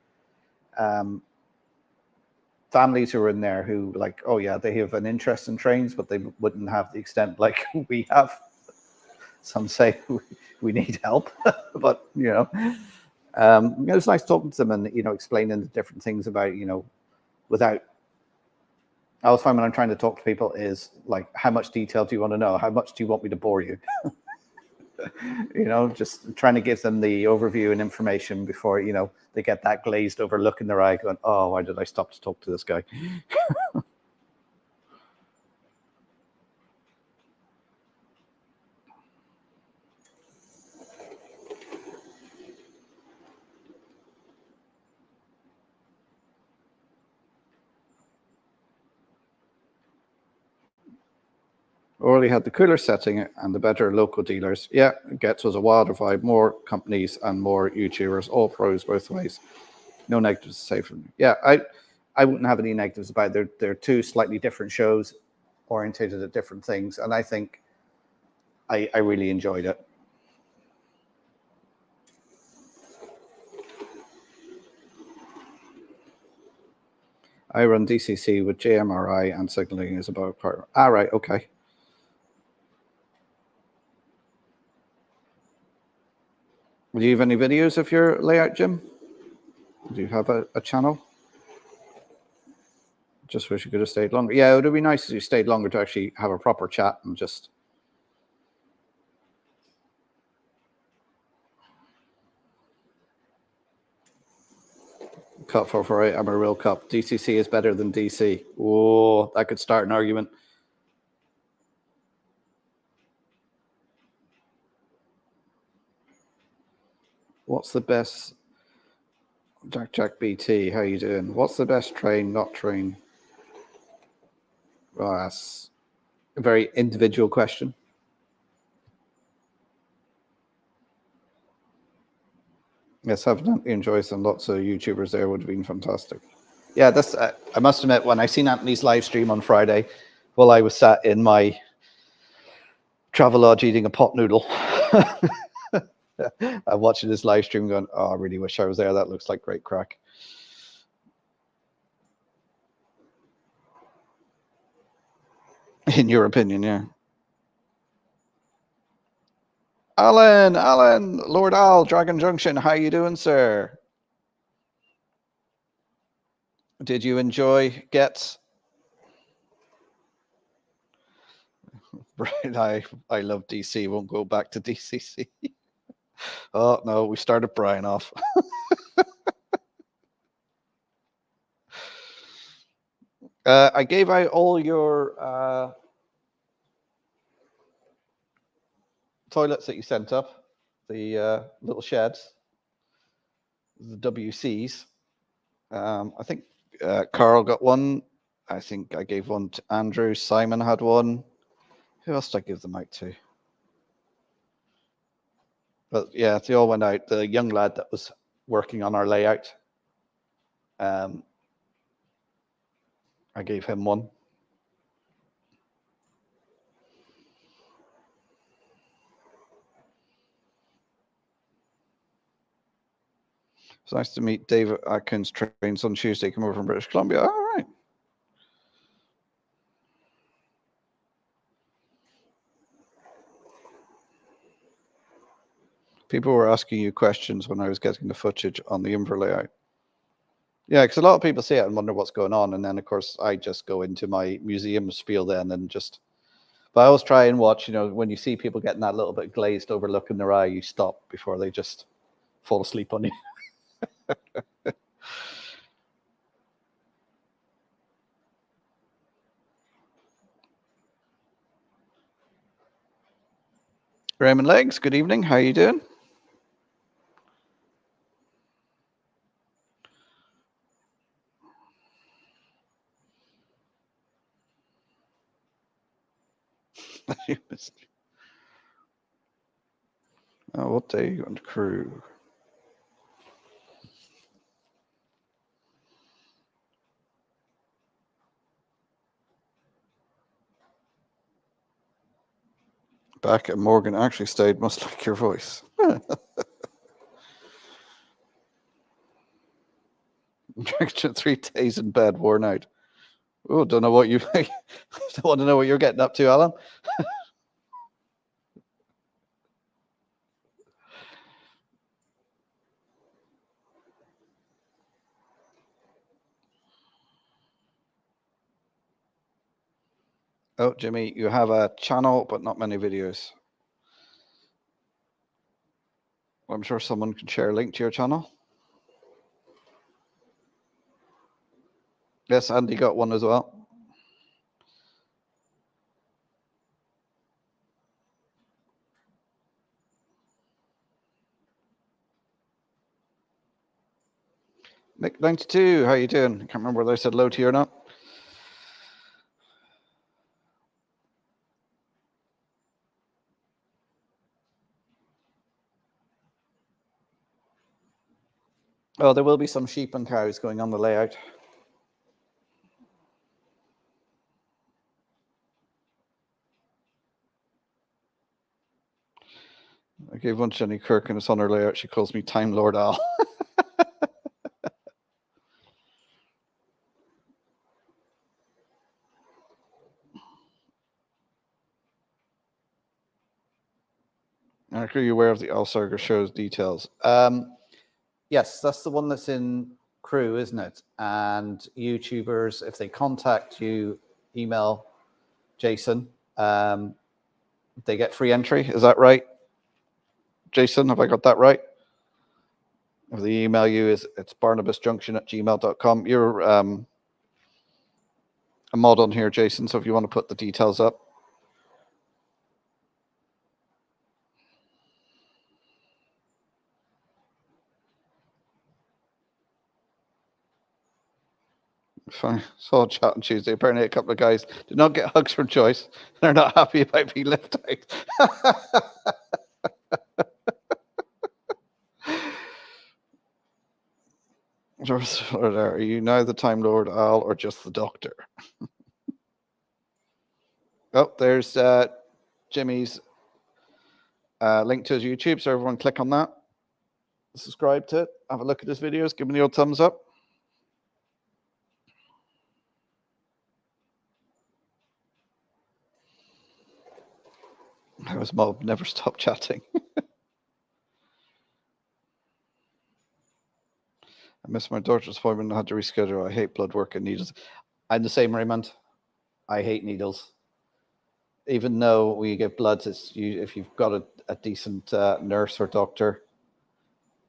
families who are in there who like, oh yeah, they have an interest in trains, but they wouldn't have the extent like we have. Some say we need help, but It was nice talking to them and, explaining the different things about, without, I always find when I'm trying to talk to people is like, how much detail do you want to know? How much do you want me to bore you? Just trying to give them the overview and information before, they get that glazed over look in their eye going, oh, why did I stop to talk to this guy? Warley had the cooler setting and the better local dealers. Yeah, it gets us a wilder vibe, more companies and more YouTubers, all pros both ways. No negatives to say from me. Yeah, I wouldn't have any negatives about it. They're two slightly different shows orientated at different things. And I think I really enjoyed it. I run DCC with JMRI and signaling is about part. Ah, right, okay. Do you have any videos of your layout, Jim? Do you have a channel? Just wish you could have stayed longer. Yeah, it would be nice if you stayed longer to actually have a proper chat and just. Cup 448 Amarillo Cup. DCC is better than DC. Oh, that could start an argument. What's the best? Jack BT, how you doing? What's the best train, not train? Well, that's a very individual question. Yes, I've enjoyed some. Lots of YouTubers there would have been fantastic. Yeah, that's. I must admit, when I seen Anthony's live stream on Friday, while I was sat in my Travelodge eating a pot noodle, I'm watching this live stream, going, "Oh, I really wish I was there. That looks like great crack." In your opinion, yeah. Alan, Lord Al, Dragon Junction, how you doing, sir? Did you enjoy Gets? Brian, I love DC. Won't go back to DCC. Oh no, we started Brian off. I gave out all your toilets that you sent up, the little sheds, the WCs. I think Carl got one. I think I gave one to Andrew. Simon had one. Who else did I give them out to? But yeah, they all went out. The young lad that was working on our layout, I gave him one. It's nice to meet David Atkins. Trains on Tuesday. Come over from British Columbia. All right. People were asking you questions when I was getting the footage on the Inver layout. Yeah, because a lot of people see it and wonder what's going on. And then, of course, I just go into my museum spiel then and just... But I always try and watch, when you see people getting that little bit glazed over look in their eye, you stop before they just fall asleep on you. Raymond Legs, good evening. How are you doing? Oh, what day are you on the crew? Back at Morgan actually stayed, must like your voice. Extra 3 days in bed, worn out. Oh, don't know what you don't want to know what you're getting up to, Alan. Oh, Jimmy, you have a channel, but not many videos. I'm sure someone can share a link to your channel. Yes, Andy got one as well. Nick92, how you doing? I can't remember whether I said hello to you or not. Oh, there will be some sheep and cows going on the layout. I gave one to Jenny Kirk and it's on her layout. She calls me Time Lord Al. Are you aware of the Alsager show's details? Yes, that's the one that's in Crew, isn't it? And YouTubers, if they contact you, email Jason, they get free entry. Is that right? Jason, have I got that right? If they email you, it's barnabasjunction@gmail.com. You're a mod on here, Jason, so if you want to put the details up. Fine. Saw a chat on Tuesday. Apparently, a couple of guys did not get hugs from Joyce. They're not happy about being left out. Are you now the Time Lord Al or just the Doctor? Oh, there's Jimmy's link to his YouTube. So everyone click on that. Subscribe to it. Have a look at his videos. Give me the old thumbs up. How was Mob? Never stop chatting. I missed my daughter's appointment and had to reschedule. I hate blood work and needles. I'm the same, Raymond. I hate needles. Even though we give bloods, if you've got a decent nurse or doctor,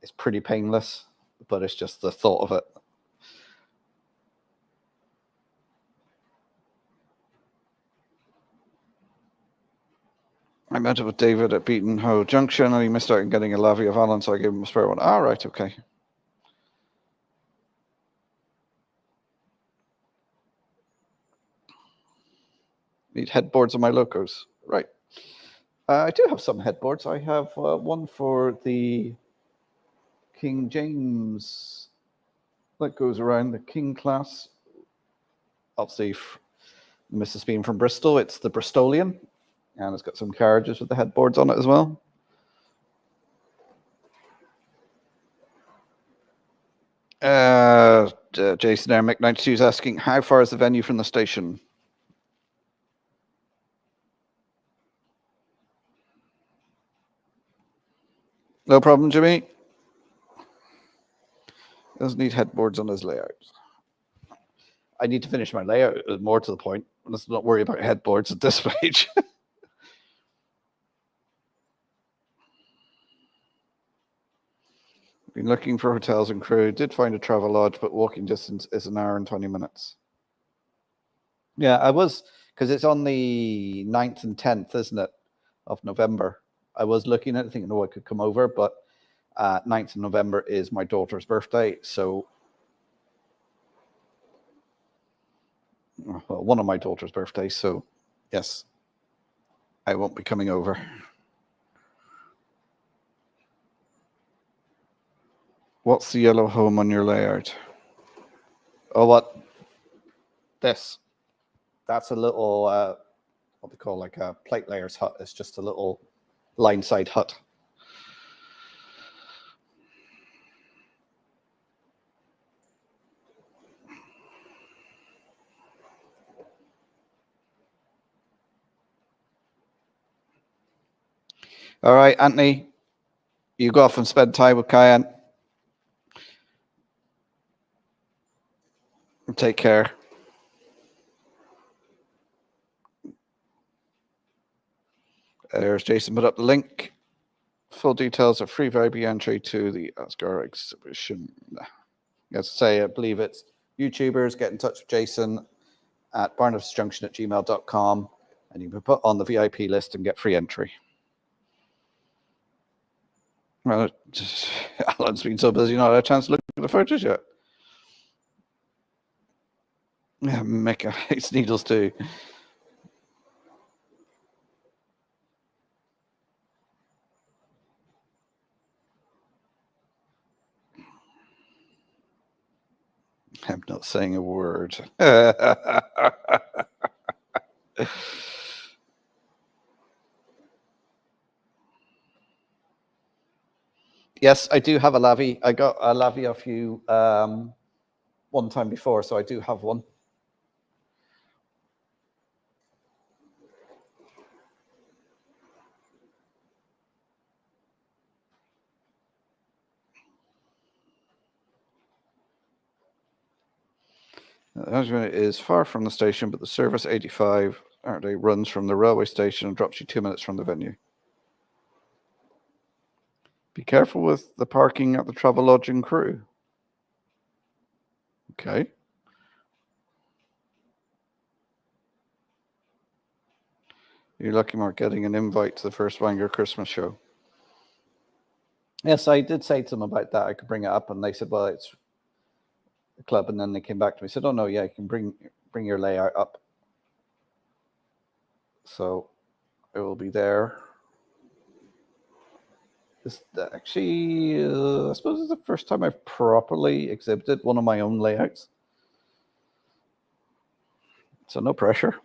it's pretty painless, but it's just the thought of it. I met up with David at Beaton Hoe Junction and he missed out on getting a Lavia Valance, so I gave him a spare one. Ah, right, okay. Need headboards on my locos. Right. I do have some headboards. I have one for the King James that goes around the King class. Obviously, Mrs. being from Bristol, it's the Bristolian, and it's got some carriages with the headboards on it as well. Jason Mick 92 is asking, how far is the venue from the station? No problem, Jimmy. Doesn't need headboards on his layout. I need to finish my layout, more to the point. Let's not worry about headboards at this stage. Been looking for hotels and Crew. Did find a travel lodge, but walking distance is an hour and 20 minutes. Yeah, I was, because it's on the 9th and 10th, isn't it, of November. I was looking at it thinking, oh, I could come over, but 9th of November is my daughter's birthday, so well, one of my daughter's birthdays, so yes, I won't be coming over. What's the yellow home on your layout? Oh, what? This. That's a little, what they call like a plate layers hut. It's just a little line side hut. All right, Anthony, you go off and spend time with Cayenne. Take care. There's Jason put up the link. Full details of free VIP entry to the Asgard exhibition. As I say, I believe it's YouTubers. Get in touch with Jason at barnabasjunction@gmail.com, and you can put on the VIP list and get free entry. Well, Alan's been so busy, not had a chance to look at the photos yet. Yeah, Mecca hates needles too. I'm not saying a word. Yes, I do have a Lavi. I got a Lavi off you one time before, so I do have one. It is far from the station, but the service 85 runs from the railway station and drops you 2 minutes from the venue. Be careful with the parking at the Travelodge and Crew. Okay. You're lucky, Mark, getting an invite to the first Wanger Christmas show. Yes, I did say to them about that. I could bring it up, and they said, well, it's a club. And then they came back to me and said, oh, no, yeah, you can bring your layout up. So it will be there. This actually, I suppose it's the first time I've properly exhibited one of my own layouts. So no pressure.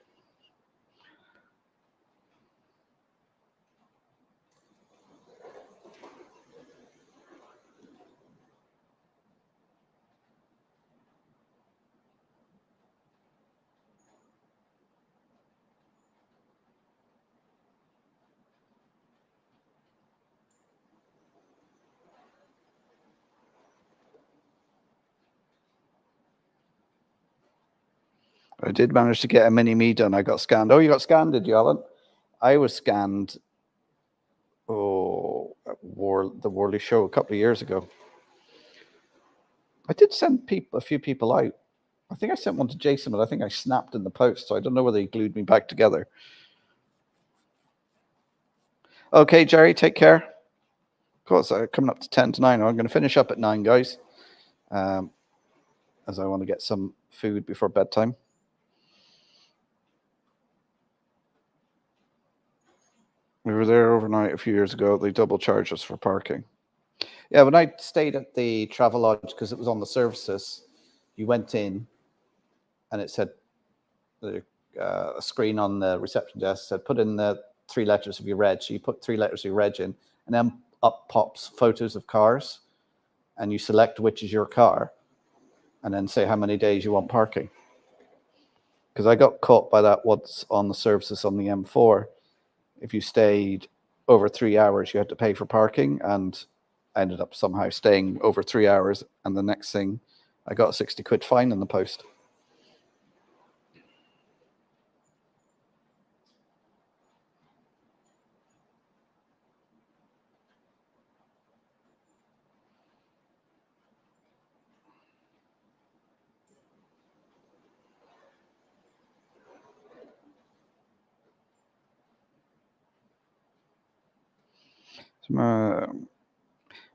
I did manage to get a mini me done. I got scanned. Oh, you got scanned, did you, Alan? I was scanned, at the Warley show a couple of years ago. I did send a few people out. I think I sent one to Jason, but I think I snapped in the post, so I don't know whether he glued me back together. Okay, Jerry, take care. Of course, coming up to 10 to 9. I'm going to finish up at 9, guys, as I want to get some food before bedtime. We were there overnight a few years ago. They double charged us for parking. Yeah, when I stayed at the Travelodge, because it was on the services, you went in and it said, a screen on the reception desk said, put in the 3 letters of your reg. So you put 3 letters of your reg in, and then up pops photos of cars, and you select which is your car, and then say how many days you want parking. Because I got caught by that once on the services on the M4. If you stayed over 3 hours, you had to pay for parking, and I ended up somehow staying over 3 hours, and the next thing, I got a 60 quid fine in the post.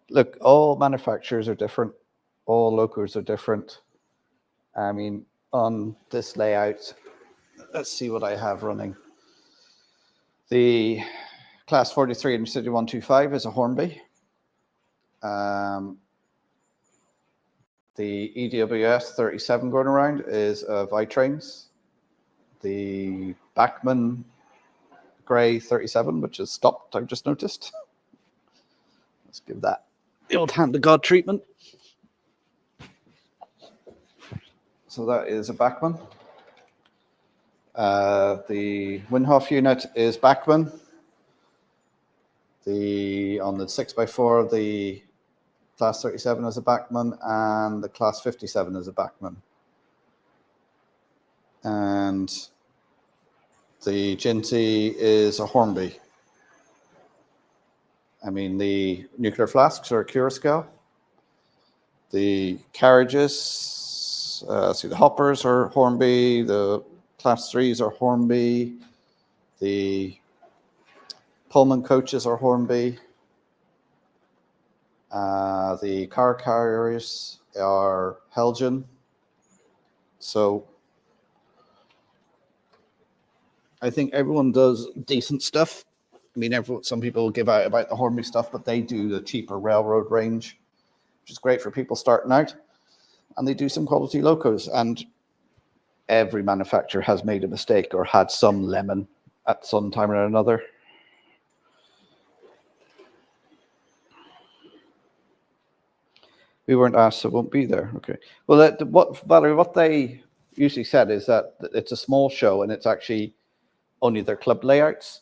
Look, all manufacturers are different. All locos are different. I mean, on this layout, let's see what I have running. The Class 43 in City 125 is a Hornby. The EWS 37 going around is a Y-Trains. The Bachmann Grey 37, which is stopped, I've just noticed. Let's give that the old hand to God treatment. So that is a Bachmann. The Winhoff unit is Bachmann. On the 6x4, the Class 37 is a Bachmann, and the Class 57 is a Bachmann. And the Ginty is a Hornby. I mean, the nuclear flasks are a Cura scale. The carriages, see, the hoppers are Hornby, the class 3s are Hornby, the Pullman coaches are Hornby, the car carriers are Helgen. So I think everyone does decent stuff. I mean, some people give out about the Hornby stuff, but they do the cheaper railroad range, which is great for people starting out. And they do some quality locos. And every manufacturer has made a mistake or had some lemon at some time or another. We weren't asked, so it won't be there. Okay. Well, Valerie, what they usually said is that it's a small show and it's actually only their club layouts.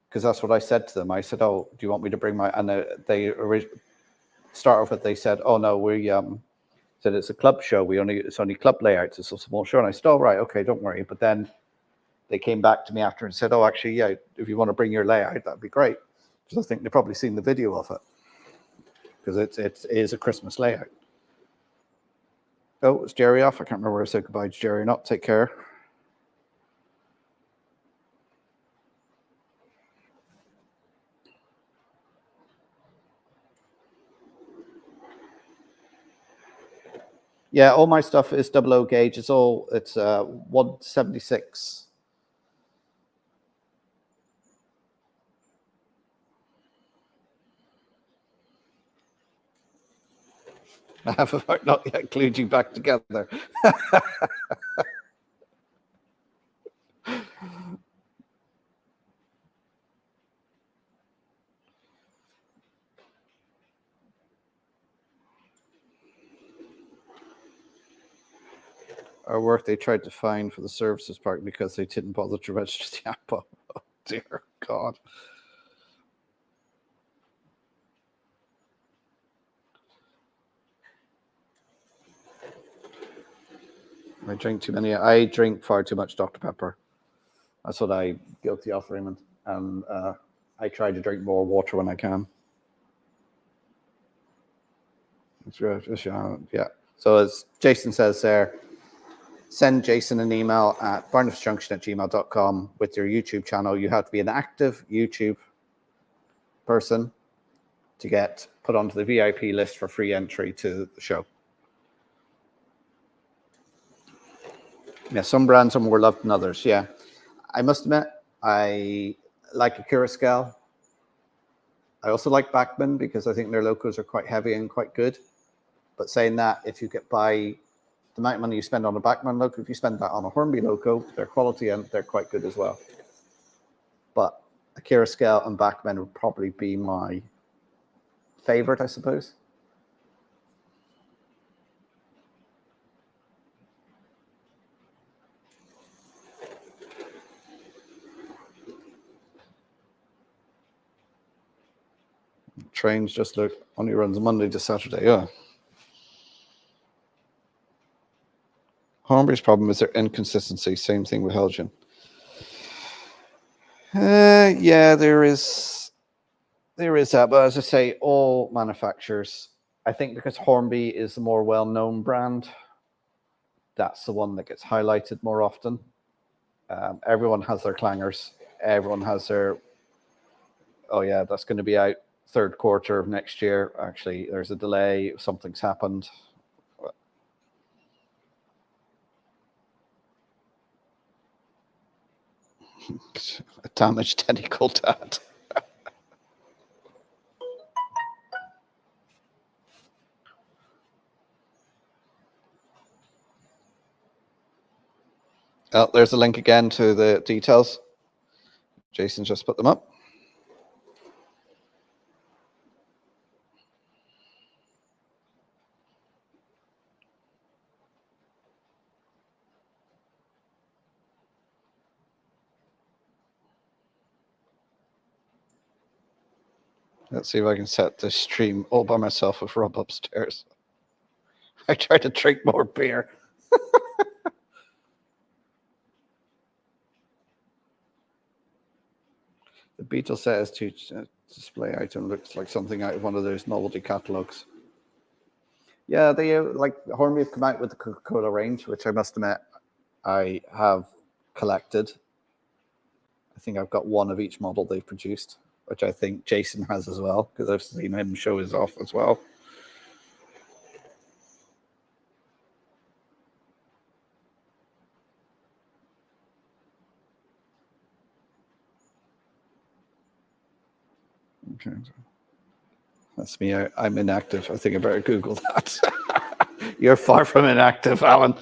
Because that's what I said to them. I said, "Oh, do you want me to bring my?" And they start off with, they said, "Oh no, we said it's a club show. It's only club layouts. It's a small show." And I said, "Oh right, okay, don't worry." But then they came back to me after and said, "Oh, actually, yeah, if you want to bring your layout, that'd be great." Because I think they've probably seen the video of it. Because it is a Christmas layout. Oh, it's Jerry off. I can't remember where I said goodbye to Jerry. Not take care. Yeah, all my stuff is 00 gauge. It's 176. I have about not yet glued you back together. Our work they tried to fine for the services part because they didn't bother to register the app. Oh dear God. I drink far too much Dr. Pepper. That's what I guilty of, Raymond. And I try to drink more water when I can. Yeah. So as Jason says there, send Jason an email at barnabasjunction@gmail.com with your YouTube channel. You have to be an active YouTube person to get put onto the VIP list for free entry to the show. Yeah, some brands are more loved than others. Yeah. I must admit, I like a Cura scale. I also like Bachmann because I think their locos are quite heavy and quite good. But saying that, if you get by the amount of money you spend on a Bachmann loco, if you spend that on a Hornby loco, they're quality and they're quite good as well. But a Cura scale and Bachmann would probably be my favorite, I suppose. Trains just look only runs Monday to Saturday. Yeah. Hornby's problem is their inconsistency. Same thing with Helgen. Yeah, there is that. But as I say, all manufacturers, I think because Hornby is the more well-known brand, that's the one that gets highlighted more often. Everyone has their clangers. Everyone has their, oh yeah, that's going to be out third quarter of next year. Actually, there's a delay. Something's happened. A damaged tentacle dad. Oh, there's a link again to the details. Jason just put them up. Let's see if I can set this stream all by myself with Rob upstairs. I try to drink more beer. The Beetle says to display item looks like something out of one of those novelty catalogs. Yeah, they like Hornby have come out with the Coca-Cola range, which I must admit I have collected. I think I've got one of each model they've produced, which I think Jason has as well, because I've seen him show his off as well. Okay. That's me. I'm inactive. I think I better Google that. You're far from inactive, Alan.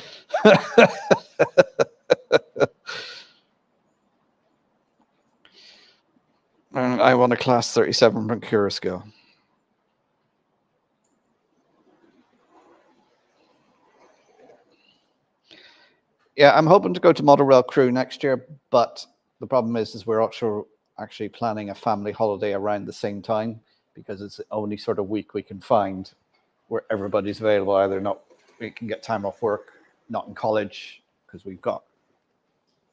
I want a class 37 from Cura scale. Yeah, I'm hoping to go to Model Rail Crew next year, but the problem is we're also actually planning a family holiday around the same time, because it's the only sort of week we can find where everybody's available. Either not, we can get time off work, not in college, because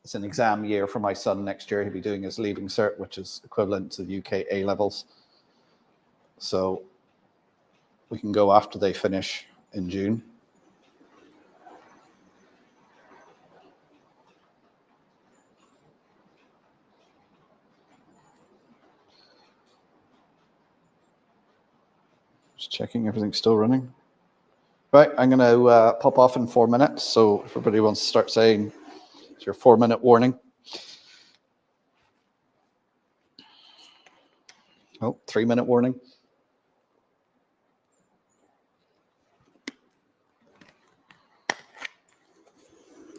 it's an exam year for my son next year. He'll be doing his leaving cert, which is equivalent to the UK A levels. So we can go after they finish in June. Just checking everything's still running. Right, I'm going to pop off in 4 minutes. So if everybody wants to start saying it's your 4-minute warning. Oh, 3-minute warning.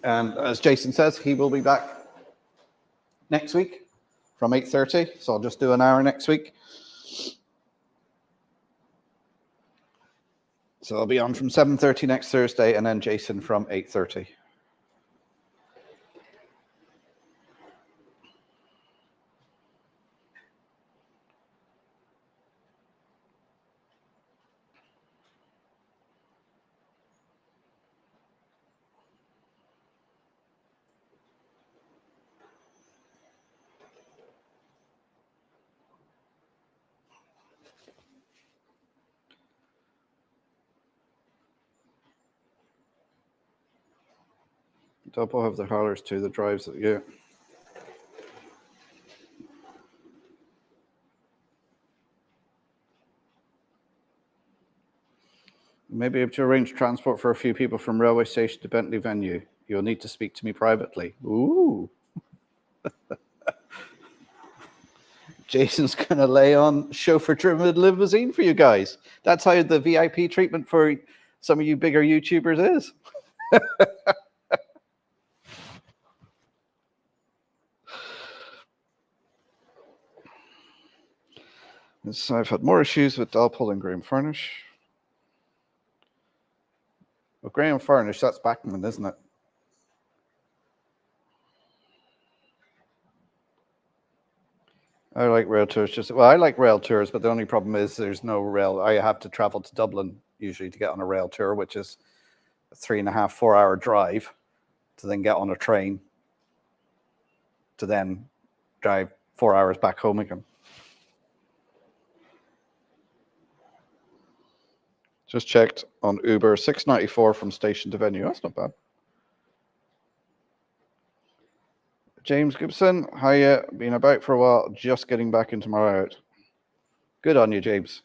And as Jason says, he will be back next week from 8:30. So I'll just do an hour next week. So I'll be on from 7:30 next Thursday, and then Jason from 8:30. Double have the haulers too, the drives, yeah. Maybe able to arrange transport for a few people from railway station to Bentley venue. You'll need to speak to me privately. Ooh. Jason's going to lay on chauffeur-driven limousine for you guys. That's how the VIP treatment for some of you bigger YouTubers is. So I've had more issues with Dalpole and Graham Furnish. Well, Graham Furnish, that's Backman, isn't it? I like rail tours. I like rail tours, but the only problem is there's no rail. I have to travel to Dublin usually to get on a rail tour, which is a 3.5, 4-hour drive to then get on a train to then drive 4 hours back home again. Just checked on Uber, $6.94 from station to venue. That's not bad. James Gibson, hiya. Been about for a while, just getting back into my route. Good on you, James.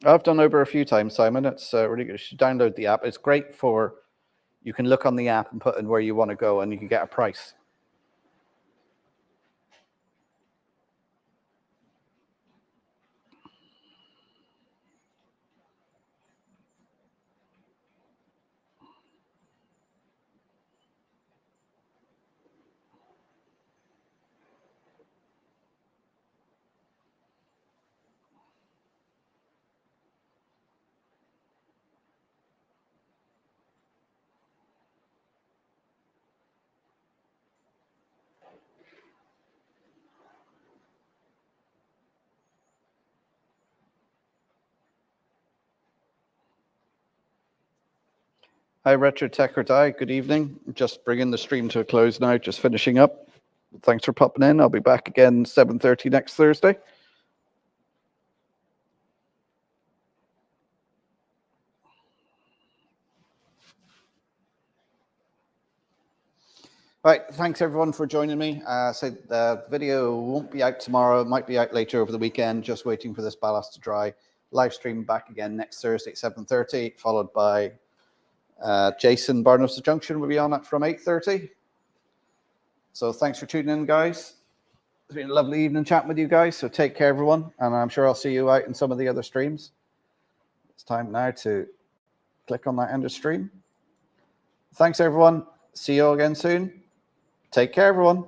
I've done Uber a few times, Simon. It's really good. You should download the app. It's great for, you can look on the app and put in where you want to go and you can get a price. Hi, Retro Tech or Die. Good evening. Just bringing the stream to a close now. Just finishing up. Thanks for popping in. I'll be back again 7:30 next Thursday. Right, thanks everyone for joining me. So the video won't be out tomorrow. It might be out later over the weekend. Just waiting for this ballast to dry. Live stream back again next Thursday at 7:30, followed by Jason Barnos Junction will be on it from 8:30. So thanks for tuning in, guys. It's been a lovely evening chatting with you guys. So take care, everyone, and I'm sure I'll see you out in some of the other streams. It's time now to click on that end of stream. Thanks, everyone. See you all again soon. Take care, everyone.